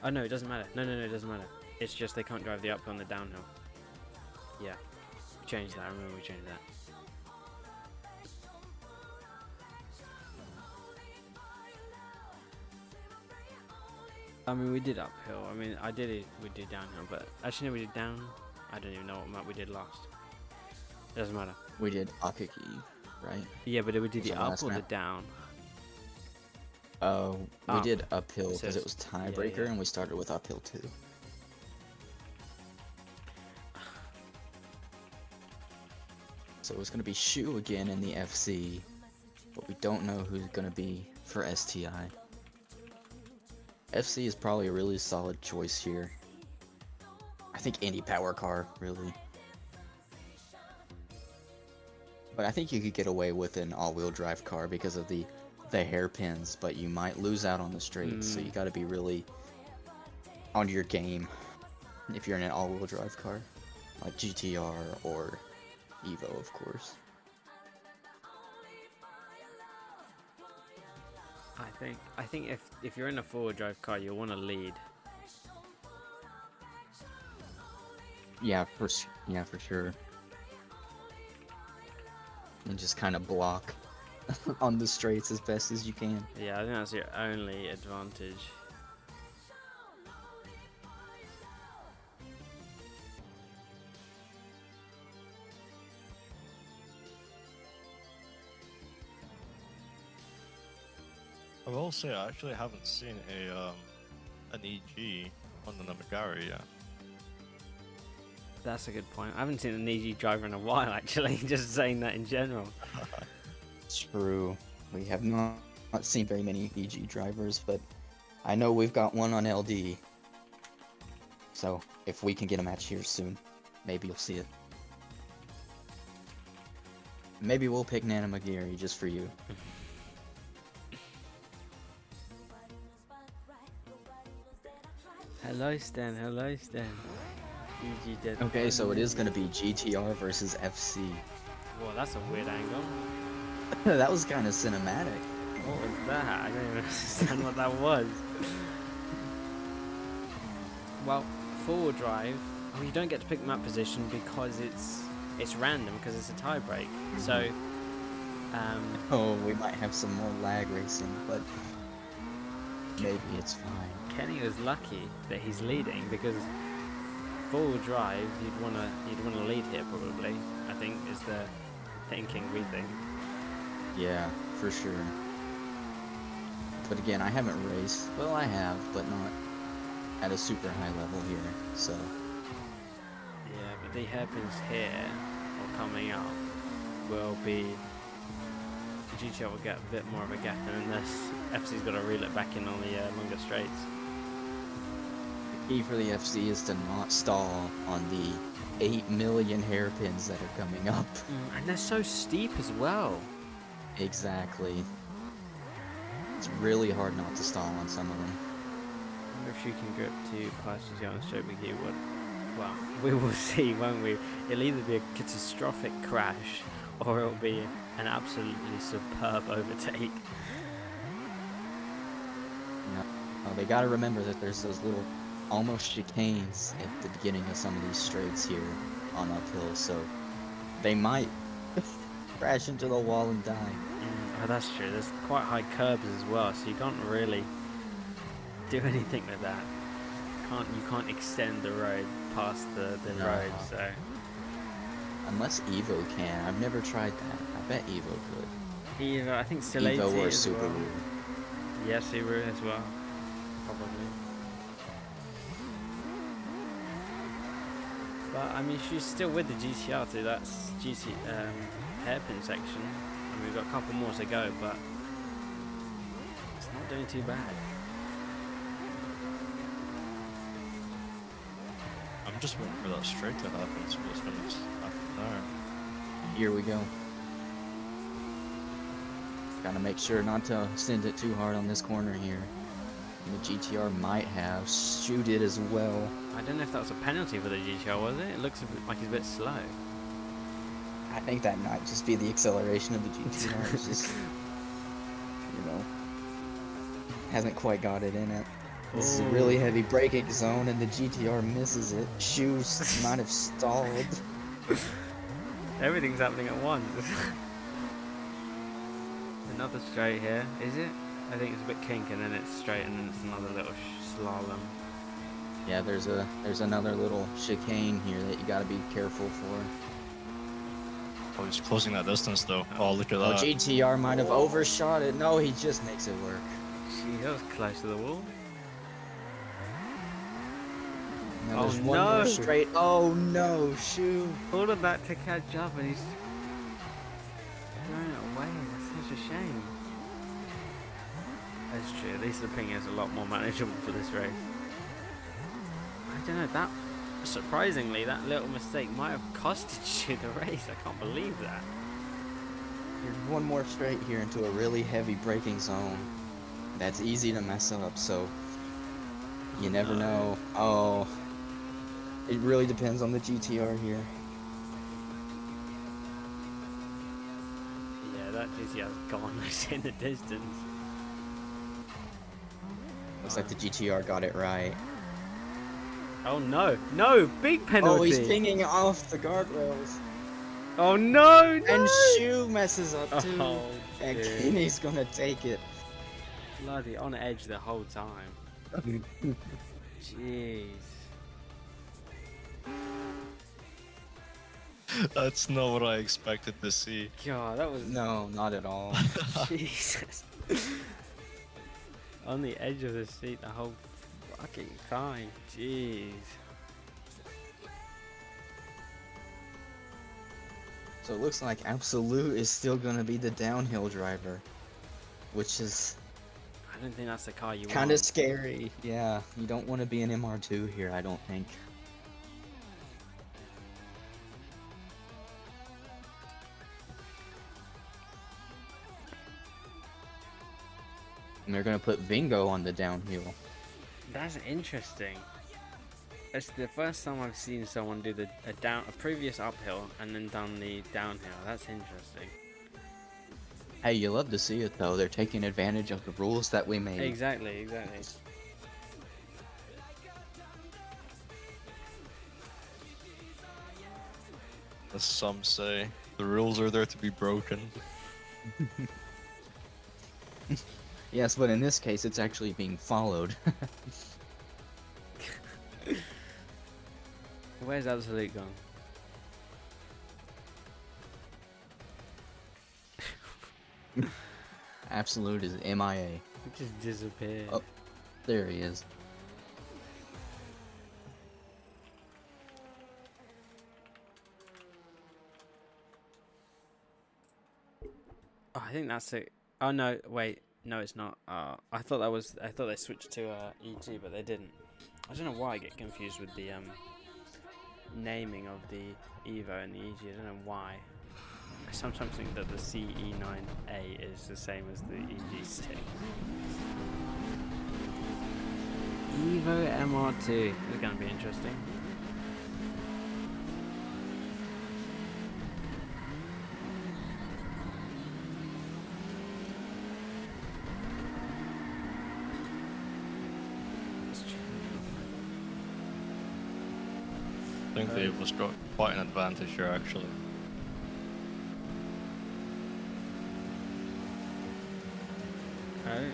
Oh no, it doesn't matter. No, it doesn't matter. It's just they can't drive the uphill and the downhill. Yeah, we changed that. I remember we changed that. I mean, we did uphill. I mean, we did downhill, but actually, no, we did down. I don't even know what map we did last. Doesn't matter. We did Akaki, right? Yeah, but did we do Was the the up last or the map? down? We Up. did uphill So because it it's- was tiebreaker, yeah. and we started with uphill too. So it's gonna be Shu again in the FC, but we don't know who's gonna be for STI. FC is probably a really solid choice here. I think any power car, really. But I think you could get away with an all-wheel drive car because of the hairpins, but you might lose out on the straights, so you gotta be really on your game if you're in an all-wheel drive car, like GTR or Evo, of course. I think if you're in a four-wheel drive car, you'll want to lead. Yeah, for sure. And just kind of block on the straights as best as you can. Yeah, I think that's your only advantage. I will say I actually haven't seen an EG on the Namagari yet. That's a good point. I haven't seen an EG driver in a while, actually. Just saying that in general. True. We have not Not seen very many EG drivers, but I know we've got one on LD. So if we can get a match here soon, maybe you'll see it. Maybe we'll pick Nana McGarry just for you. Hello, Stan. Hello, Stan. EG dead. Okay, so it is gonna be GTR versus FC. Whoa, that's a weird angle. That was kind of cinematic. What was that? I don't even understand what that was. Well, forward drive, well, you don't get to pick map position because it's random because it's a tie break. So, Oh, we might have some more lag racing, but maybe it's fine. Kenny was lucky that he's leading because forward drive you'd wanna lead here probably. I think is the thinking we think. Yeah, for sure. But again, I haven't raced. Well, I have, but not at a super high level here, so... Yeah, but the hairpins here, or coming up, will be... GTR will get a bit more of a gap, and then this FC's got to reel it back in on the longer straights. The key for the FC is to not stall on the 8 million hairpins that are coming up. And they're so steep as well. Exactly. It's really hard not to stall on some of them. I wonder if she can grip to pass GTR on straight with you. Well, we will see, won't we? It'll either be a catastrophic crash, or it'll be an absolutely superb overtake. No, they gotta remember that there's those little almost chicanes at the beginning of some of these straights here on uphill, so they might crash into the wall and die. Oh, that's true. There's quite high curbs as well, so you can't really do anything with that. You can't extend the road past the No. road, so... Unless Evo can. I've never tried that. I bet Evo could. Either, I think still 80 Evo or as well. Subaru. Yeah, Subaru as well. Probably. But, I mean, she's still with the GTR through that hairpin section. And we've got a couple more to go, but it's not doing too bad. I'm just waiting for that straight to happen, so what's going to happen there? Here we go. Gotta make sure not to send it too hard on this corner here. And the GTR might have shoot it as well. I don't know if that was a penalty for the GTR, was it? It looks a bit like he's a bit slow. I think that might just be the acceleration of the GTR. It's just, you know, hasn't quite got it in it. This is a really heavy braking zone, and the GTR misses it. Shoes might have stalled. Everything's happening at once. Another straight here, is it? I think it's a bit kink, and then it's straight, and then it's another little slalom. Yeah, there's another little chicane here that you gotta be careful for. Oh, he's closing that distance though. Oh, look at Oh, that. GTR might have overshot it. No, he just makes it work. Gee, that was close to the wall. Now there's Oh, one more no. straight. Oh no, shoot. All of that to catch up, and he's throwing it away. That's such a shame. That's true. At least the ping is a lot more manageable for this race. I don't know, that surprisingly, that little mistake might have costed you the race. I can't believe that. There's one more straight here into a really heavy braking zone. That's easy to mess up, so you never know. Oh, it really depends on the GTR here. Yeah, that GTR's gone. It's in the distance. Looks like the GTR got it right. Oh no, no, big penalty. Oh, he's pinging off the guardrails. Oh no, no. And Shoe messes up too. Oh, And dude. Kenny's gonna take it. Bloody on edge the whole time. Jeez. That's not what I expected to see. God, that was No, not at all. Jesus. On the edge of the seat the whole fucking time. Jeez. So it looks like Absolute is still gonna be the downhill driver. which is I don't think that's the car you want. kind of scary. Yeah, you don't want to be an MR2 here, I don't think. And they're gonna put Vingo on the downhill. That's interesting. It's the first time I've seen someone do a previous uphill and then done the downhill. That's interesting. Hey, you love to see it though. They're taking advantage of the rules that we made. Exactly. As some say, the rules are there to be broken. Yes, but in this case, it's actually being followed. Where's Absolute gone? Absolute is MIA. It just disappeared. Oh, there he is. Oh, I think that's it. Oh no, wait, no, it's not. I thought they switched to EG, but they didn't. I don't know why I get confused with the naming of the Evo and the EG. I don't know why. I sometimes think that the CE9A is the same as the EG6. Evo MR2. This is going to be interesting. I think the Evo's got quite an advantage here, actually. Oh.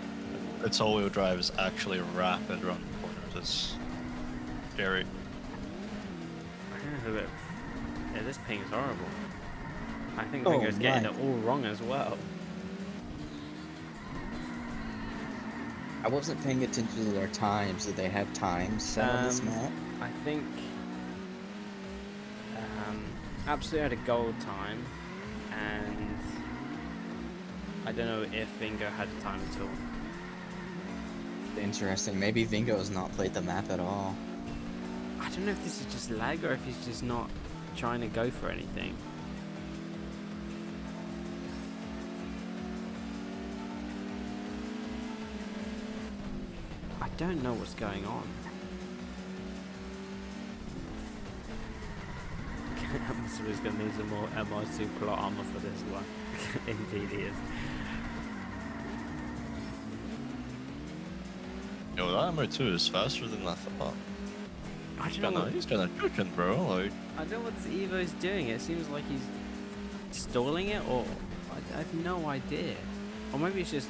Its all-wheel drive is actually rapid around the corners. It's scary. I don't know who it. Yeah, this ping is horrible. I think Oh, Vingo's getting my. it all wrong as well. I wasn't paying attention to their times. Did they have times set on this map? I think Absolute had a gold time, and I don't know if Vingo had a time at all. Interesting. Maybe Vingo has not played the map at all. I don't know if this is just lag or if he's just not trying to go for anything. I don't know what's going on. Somebody's going to need some more MR2 plot armor for this one. Indeed he is. Yo, that MR2 is faster than I thought. I don't know what, He's kinda cooking, bro. Like, I don't know what this Evo's doing. It seems like he's stalling it, or I have no idea. Or maybe he's just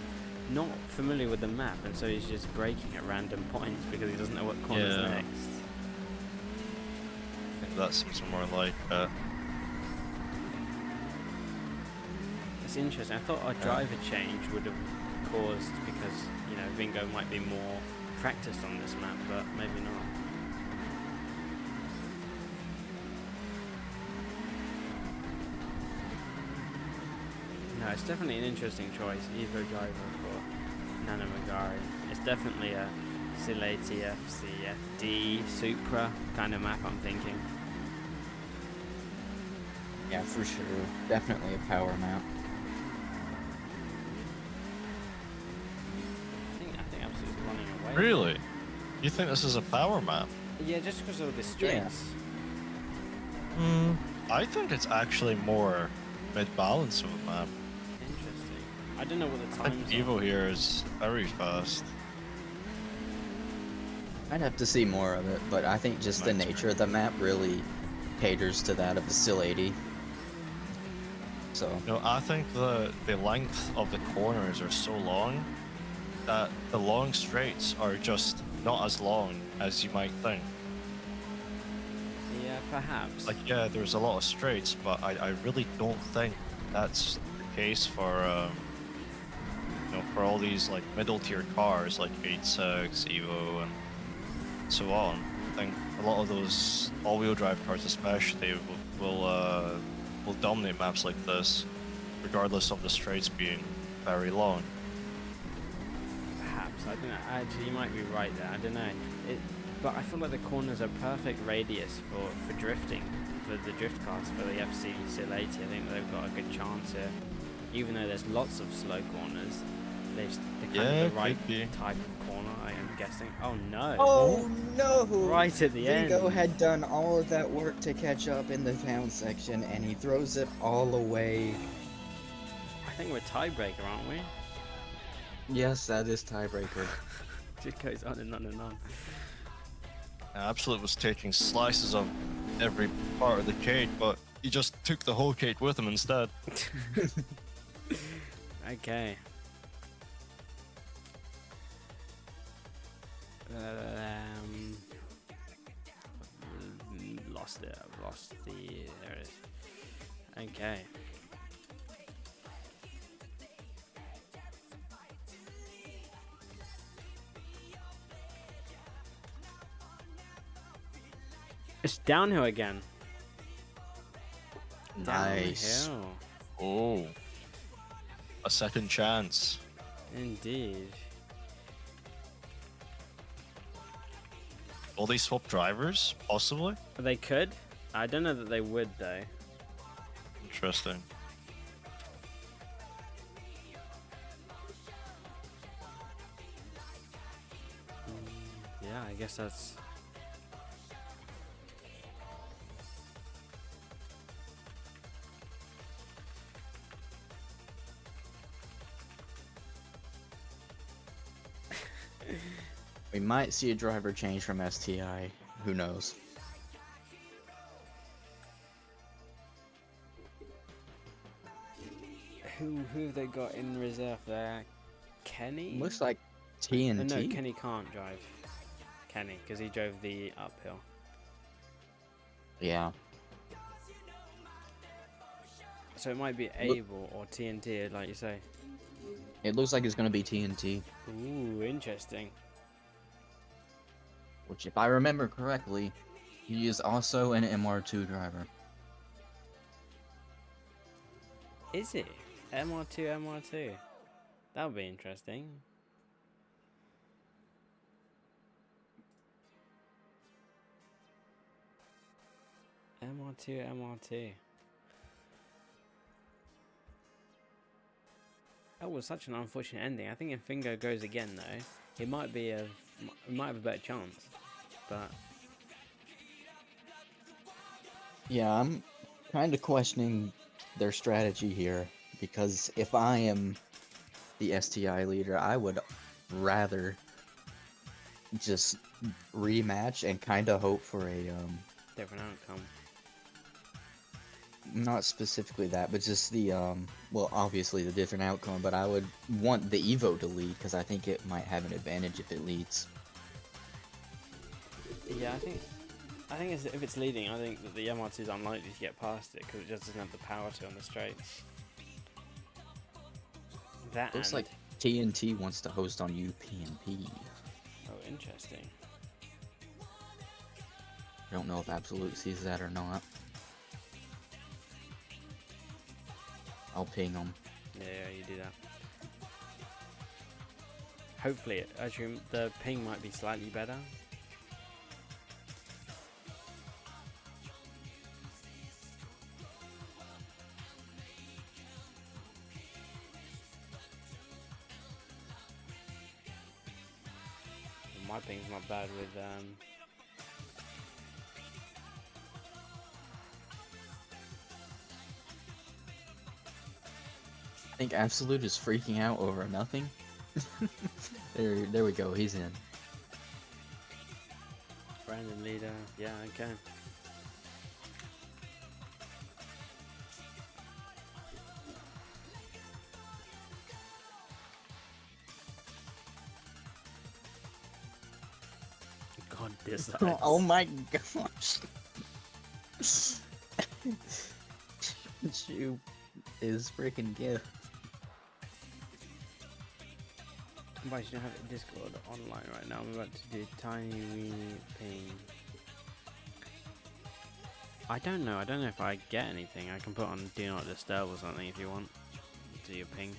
not familiar with the map, and so he's just braking at random points because he doesn't know what corner's Yeah. next. I think that seems more like It's interesting. I thought a driver change would have caused, because, you know, Vingo might be more practiced on this map, but maybe not. No, it's definitely an interesting choice, Evo driver for Nano Magari. It's definitely a Silati FCFD Supra kind of map, I'm thinking. Yeah, for sure. Definitely a power map. I think Absolute's running away. really? You think this is a power map? Yeah, just because of the streets. I think it's actually more mid-balance of a map. Interesting. I don't know what the I think times are. Evo here is very fast. I'd have to see more of it, but I think just the Mine's nature of the map really caters to that of the Still 80. So, No, I think the length of the corners are so long that the long straights are just not as long as you might think. Yeah, perhaps. Like, yeah, there's a lot of straights, but I really don't think that's the case for for all these like middle tier cars like 86, Evo, and so on. I think a lot of those all-wheel drive cars, especially, will dominate maps like this, regardless of the straights being very long. So I don't know. Actually, you might be right there. I don't know. But I feel like the corners are perfect radius for drifting, for the drift cars, for the FC 80. I think they've got a good chance here. Even though there's lots of slow corners, they're kind of the right type of corner, I am guessing. Oh no! Oh no! Right at the end. Vigo had done all of that work to catch up in the town section, and he throws it all away. I think we're tiebreaker, aren't we? Yes, that is tiebreaker. Just goes on and on and on. Absolute was taking slices of every part of the cake, but he just took the whole cake with him instead. Okay. Lost it. I've lost the. There it is. Okay. It's downhill again. Nice. Downhill. Oh. A second chance. Indeed. Will they swap drivers? Possibly? They could. I don't know that they would though. Interesting. Yeah, I guess that's. We might see a driver change from STI. Who knows? Who have they got in reserve there? Kenny? Looks like TNT. No, Kenny can't drive. Kenny, because he drove the uphill. Yeah. So it might be Abel or TNT, like you say. It looks like it's gonna be TNT. Ooh, interesting. Which, if I remember correctly, he is also an MR2 driver. Is it? MR2. That would be interesting. MR2. That was such an unfortunate ending. I think if Fingo goes again, though, it might have a better chance. But Yeah, I'm kind of questioning their strategy here, because if I am the STI leader, I would rather just rematch and kind of hope for a different outcome. not specifically that, but just the well, obviously the different outcome, but I would want the Evo to lead, because I think it might have an advantage if it leads. Yeah, I think if it's leading, I think that the MR2 is unlikely to get past it because it just doesn't have the power to on the straights. That Looks and like TNT wants to host on UPnP. oh, interesting. I don't know if Absolute sees that or not. I'll ping him. Yeah, you do that. Hopefully, actually, the ping might be slightly better. My ping's not bad with I think Absolute is freaking out over nothing. There we go. He's in. Brandon leader. Yeah, okay. God, this Oh my gosh. Chu is freaking gift. But I should have Discord online right now. I'm about to do tiny weeny ping. I don't know if I get anything. I can put on do not disturb or something if you want. Do your ping.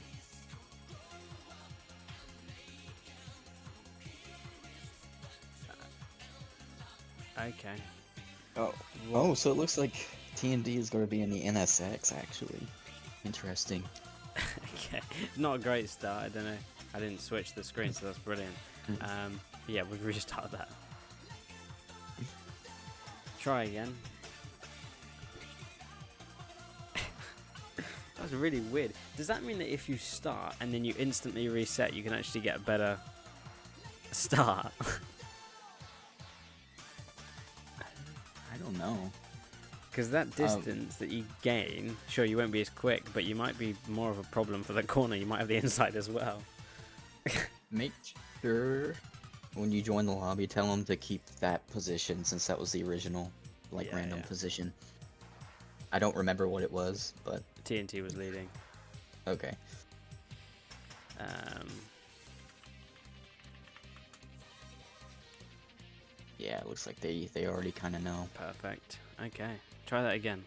Okay. Oh. Oh, so it looks like TND is going to be in the NSX, actually. Interesting. Okay. Not a great start. I don't know. I didn't switch the screen, so that's brilliant. Yeah, we've restarted that. Try again. That was really weird. Does that mean that if you start and then you instantly reset, you can actually get a better start? I don't know. Because that distance that you gain, sure, you won't be as quick, but you might be more of a problem for the corner. You might have the inside as well. Make sure when you join the lobby, tell them to keep that position since that was the original, like, Yeah, random yeah. position. I don't remember what it was, but TNT was leading. okay. Yeah, it looks like they already kind of know. Perfect. Okay, try that again.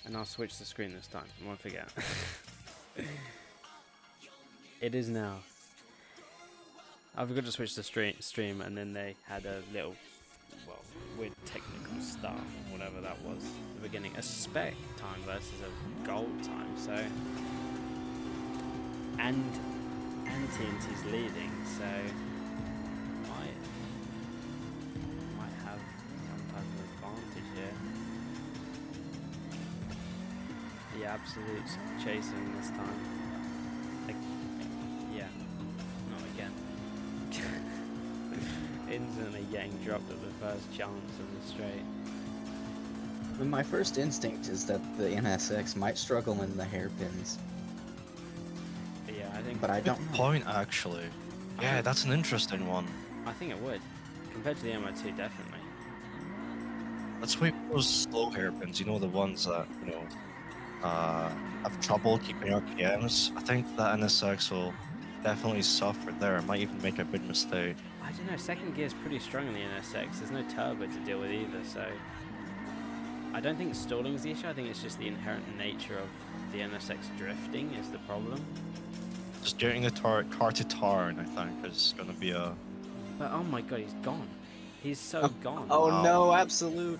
And I'll switch the screen this time. I won't forget. It is now. I forgot to switch the stream, and then they had a little, well, weird technical stuff, whatever that was. At the beginning, a spec time versus a gold time. So, and TNT's leading, so might have some type of advantage here. The absolutes chasing this time. Like, yeah, not again. Instantly getting dropped at the first chance of the straight. My first instinct is that the NSX might struggle in the hairpins, But yeah, I think. but I Good don't know. point, actually. Yeah, that's an interesting one. I think it would, compared to the MO2, definitely. Let's wait for those slow hairpins, you know, the ones that, you know, have trouble keeping RPMs. I think that NSX will definitely suffer there. It might even make a big mistake. I don't know. Second gear is pretty strong in the NSX. There's no turbo to deal with either, so I don't think stalling is the issue. I think it's just the inherent nature of the NSX drifting is the problem. Just getting the car to turn, I think, is going to be a... But oh my god, he's gone. He's so gone. Oh Wow. no, absolute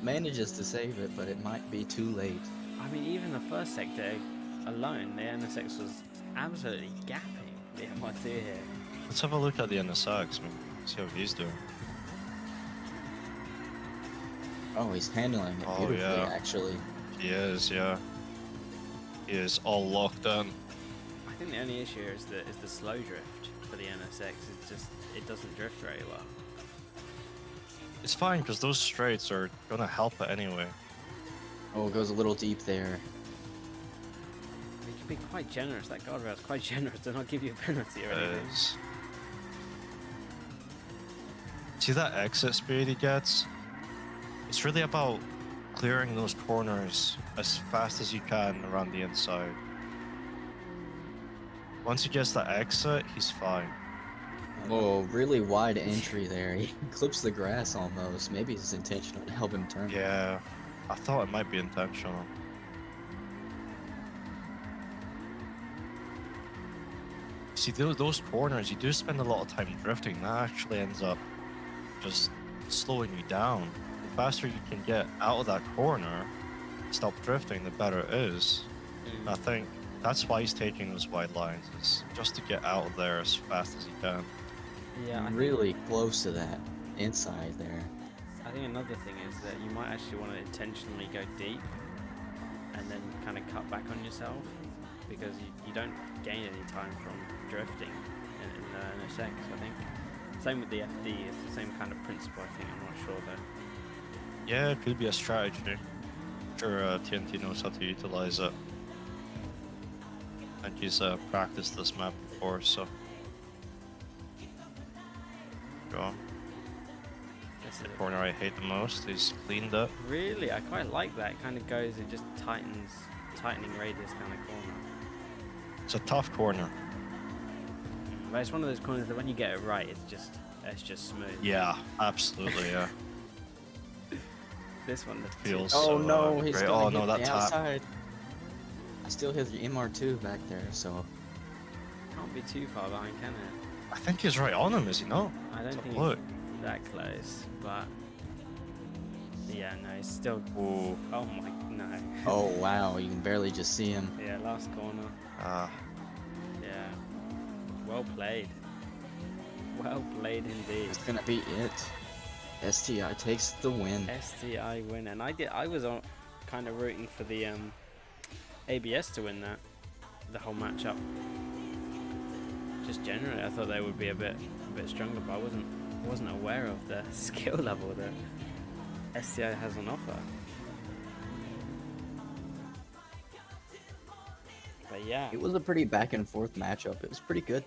manages to save it, but it might be too late. I mean, even the first sector alone, the NSX was absolutely gapping the MR2 here. Let's have a look at the NSX, man. See how he's doing. Oh, he's handling it Oh, beautifully, yeah. actually. He is, yeah. He is all locked in. I think the only issue here is the slow drift for the NSX. It doesn't drift very well. It's fine, because those straights are going to help it anyway. Oh, it goes a little deep there. It can be quite generous. That guardrail is quite generous to not give you a penalty or anything. Is. See that exit speed he gets? It's really about clearing those corners as fast as you can around the inside. Once he gets that exit, he's fine. Oh, really wide entry there. He clips the grass almost. Maybe it's intentional to help him turn. Yeah, I thought it might be intentional. See, those corners, you do spend a lot of time drifting. That actually ends up just slowing you down. The faster you can get out of that corner, stop drifting, the better it is. And I think that's why he's taking those wide lines, is just to get out of there as fast as he can. Yeah, I Really close to that inside there. think another thing is that you might actually want to intentionally go deep and then kind of cut back on yourself, because you don't gain any time from drifting in the NSX, I think. Same with the FD, it's the same kind of principle, I think. I'm not sure though. Yeah, it could be a strategy. I'm sure TNT knows how to utilize it. And he's practiced this map before, so. Go on. Guess The it- corner I hate the most, he's cleaned it. Really, I quite like that. It kind of goes, it just tightening radius kind of corner. It's a tough corner. But it's one of those corners that when you get it right, it's just smooth. Yeah, absolutely, yeah. This one, the Feels Oh so, no, he's great. gonna Oh hit no, that the tap. outside. I still hit the MR2 back there, so can't be too far behind, can it? I think he's right on him, is he not? I don't Let's think. have a look. that close, but yeah, no, it's still. Ooh. Oh my, no. Oh wow, you can barely just see him. Yeah, last corner. Ah. Yeah, well played. Well played indeed. It's gonna be it. STI takes the win. STI win, and I was on, kind of rooting for the ABS to win that, the whole matchup. Just generally, I thought they would be a bit stronger, but I wasn't aware of the skill level that STI has on offer. But yeah, It was a pretty back and forth matchup. It was pretty good.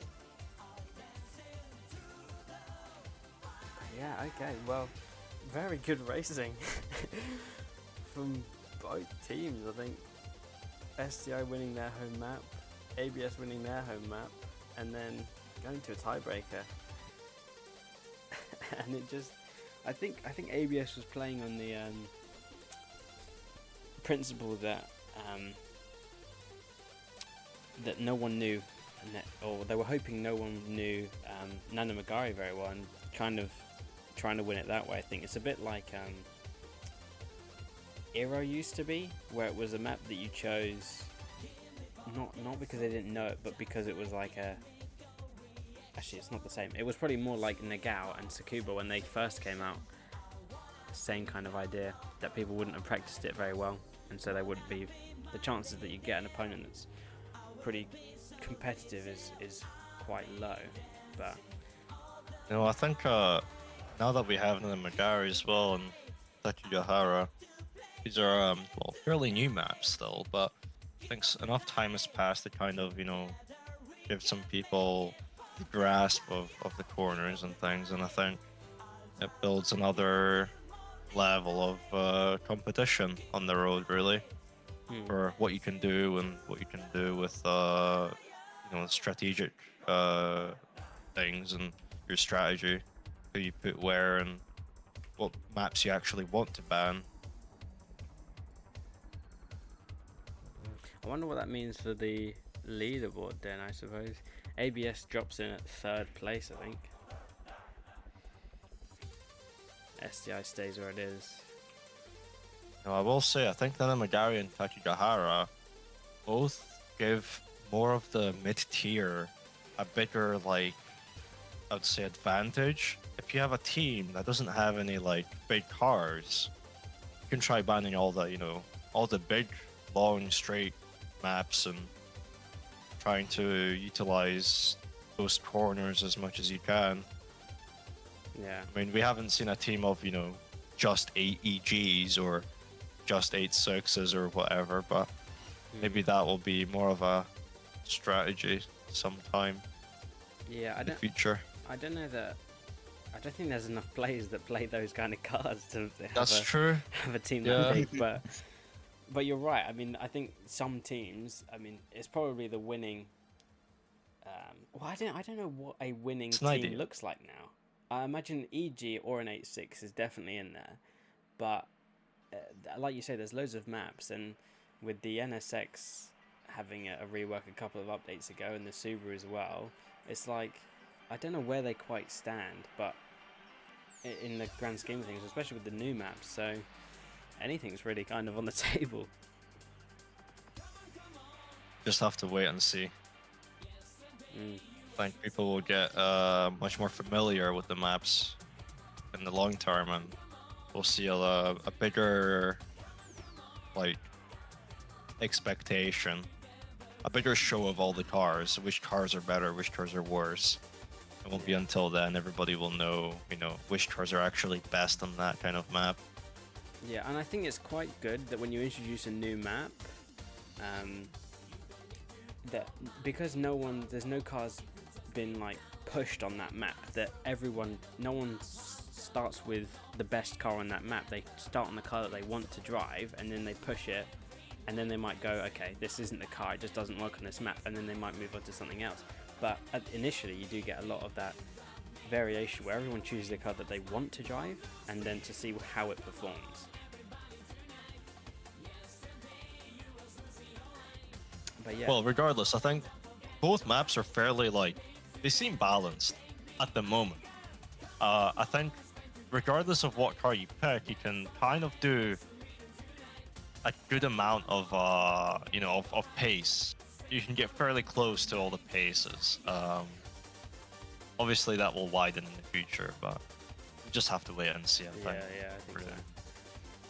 yeah, okay, well, very good racing from both teams. I think STI winning their home map, ABS winning their home map, and then going to a tiebreaker. And it just, I think ABS was playing on the principle that that no one knew, or they were hoping no one knew Nana Magari very well, and kind of trying to win it that way. I think it's a bit like Eero used to be, where it was a map that you chose not because they didn't know it, but because it was like a. Actually, it's not the same. It was probably more like Nagao and Tsukuba when they first came out. Same kind of idea, that people wouldn't have practiced it very well, and so there wouldn't be the chances that you get an opponent that's pretty competitive is quite low. But You know, I think now that we have the Magari as well and Takigahara, these are well, fairly new maps still, but I think enough time has passed to kind of, you know, give some people the grasp of the corners and things, and I think it builds another level of competition on the road, really, for what you can do and what you can do with you know, strategic things and your strategy, who you put where and what maps you actually want to ban. I wonder what that means for the leaderboard then, I suppose. ABS drops in at 3rd place, I think. STI stays where it is. Now, I will say, I think Nana Magari and Takigahara both give more of the mid-tier a bigger, like, I would say, advantage. If you have a team that doesn't have any, like, big cars, you can try banning all the, you know, all the big, long, straight maps and trying to utilize those corners as much as you can. Yeah. I mean, we haven't seen a team of, you know, just 8 EGs or just 8 6s or whatever, but maybe that will be more of a strategy sometime Yeah, in the future. I don't know that. I don't think there's enough players that play those kind of cards to have, That's true. have a team Yeah. that big, but you're right. I mean, I think some teams. I mean, it's probably the winning. Well, I don't know what a winning It's an team idea. looks like now. I imagine EG or an 8-6 is definitely in there, but like you say, there's loads of maps, and with the NSX having a rework a couple of updates ago, and the Subaru as well, it's like I don't know where they quite stand, but in the grand scheme of things, especially with the new maps, so anything's really kind of on the table. Just have to wait and see. I think people will get much more familiar with the maps in the long term, and we'll see a bigger, like, expectation, a bigger show of all the cars, which cars are better, which cars are worse. It won't be until then everybody will know, you know, which cars are actually best on that kind of map. Yeah, and I think it's quite good that when you introduce a new map, that because there's no cars been like pushed on that map, that no one starts with the best car on that map. They start on the car that they want to drive, and then they push it, and then they might go, okay, this isn't the car, it just doesn't work on this map, and then they might move on to something else. But initially you do get a lot of that variation where everyone chooses the car that they want to drive, and then to see how it performs. But yeah. Well, regardless, I think both maps are fairly, like, they seem balanced at the moment. I think regardless of what car you pick, you can kind of do a good amount of of pace. You can get fairly close to all the paces. Obviously that will widen in the future, but you just have to wait and see. I think. Yeah, I think really.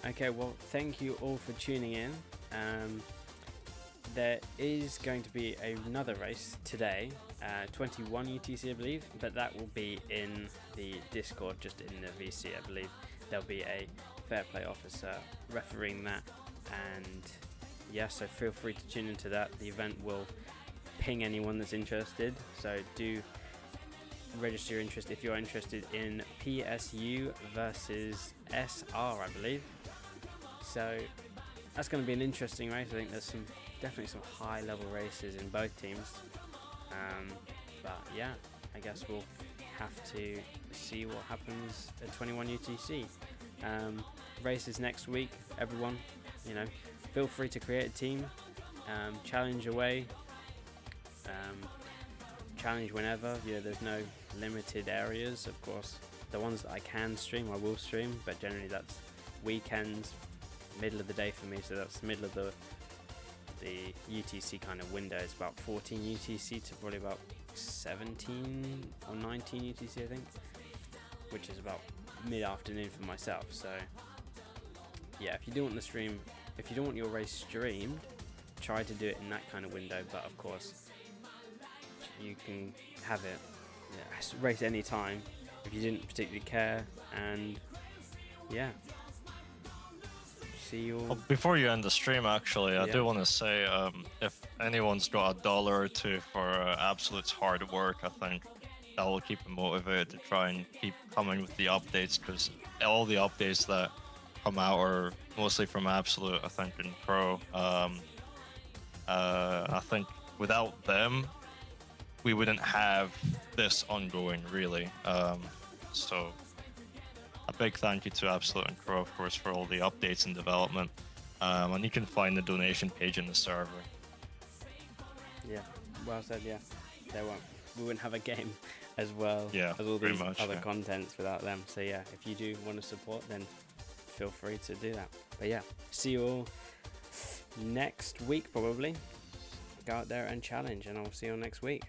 so. Okay, well, thank you all for tuning in. There is going to be another race today, 21 UTC, I believe, but that will be in the Discord, just in the VC, I believe. There'll be a fair play officer refereeing that, and yeah, so feel free to tune into that. The event will ping anyone that's interested, so do register your interest if you're interested in PSU versus SR, I believe. So that's going to be an interesting race. I think there's definitely some high level races in both teams, but yeah, I guess we'll have to see what happens at 21 UTC. Races next week, everyone, feel free to create a team, challenge away, challenge whenever. There's no limited areas. Of course, the ones that I can stream I will stream, but generally that's weekends, middle of the day for me, so that's middle of the UTC kind of window. It's about 14 UTC to probably about 17 or 19 UTC, I think, which is about mid-afternoon for myself. So yeah, if you do want your race streamed, try to do it in that kind of window, but of course you can have it race any time if you didn't particularly care. And yeah, see you all. Well, before you end the stream, actually, I Yeah. do want to say, if anyone's got $1 or $2 for Absolute's hard work, I think that will keep them motivated to try and keep coming with the updates, because all the updates that come out are mostly from Absolute, I think, and Pro. I think without them, we wouldn't have this ongoing, really. So a big thank you to Absolute and Crow, of course, for all the updates and development. And you can find the donation page in the server. Yeah, well said. Yeah, we wouldn't have a game as well as all pretty these much, other yeah. contents without them. So yeah, if you do want to support, then feel free to do that. But yeah, see you all next week probably. Go out there and challenge, and I'll see you all next week.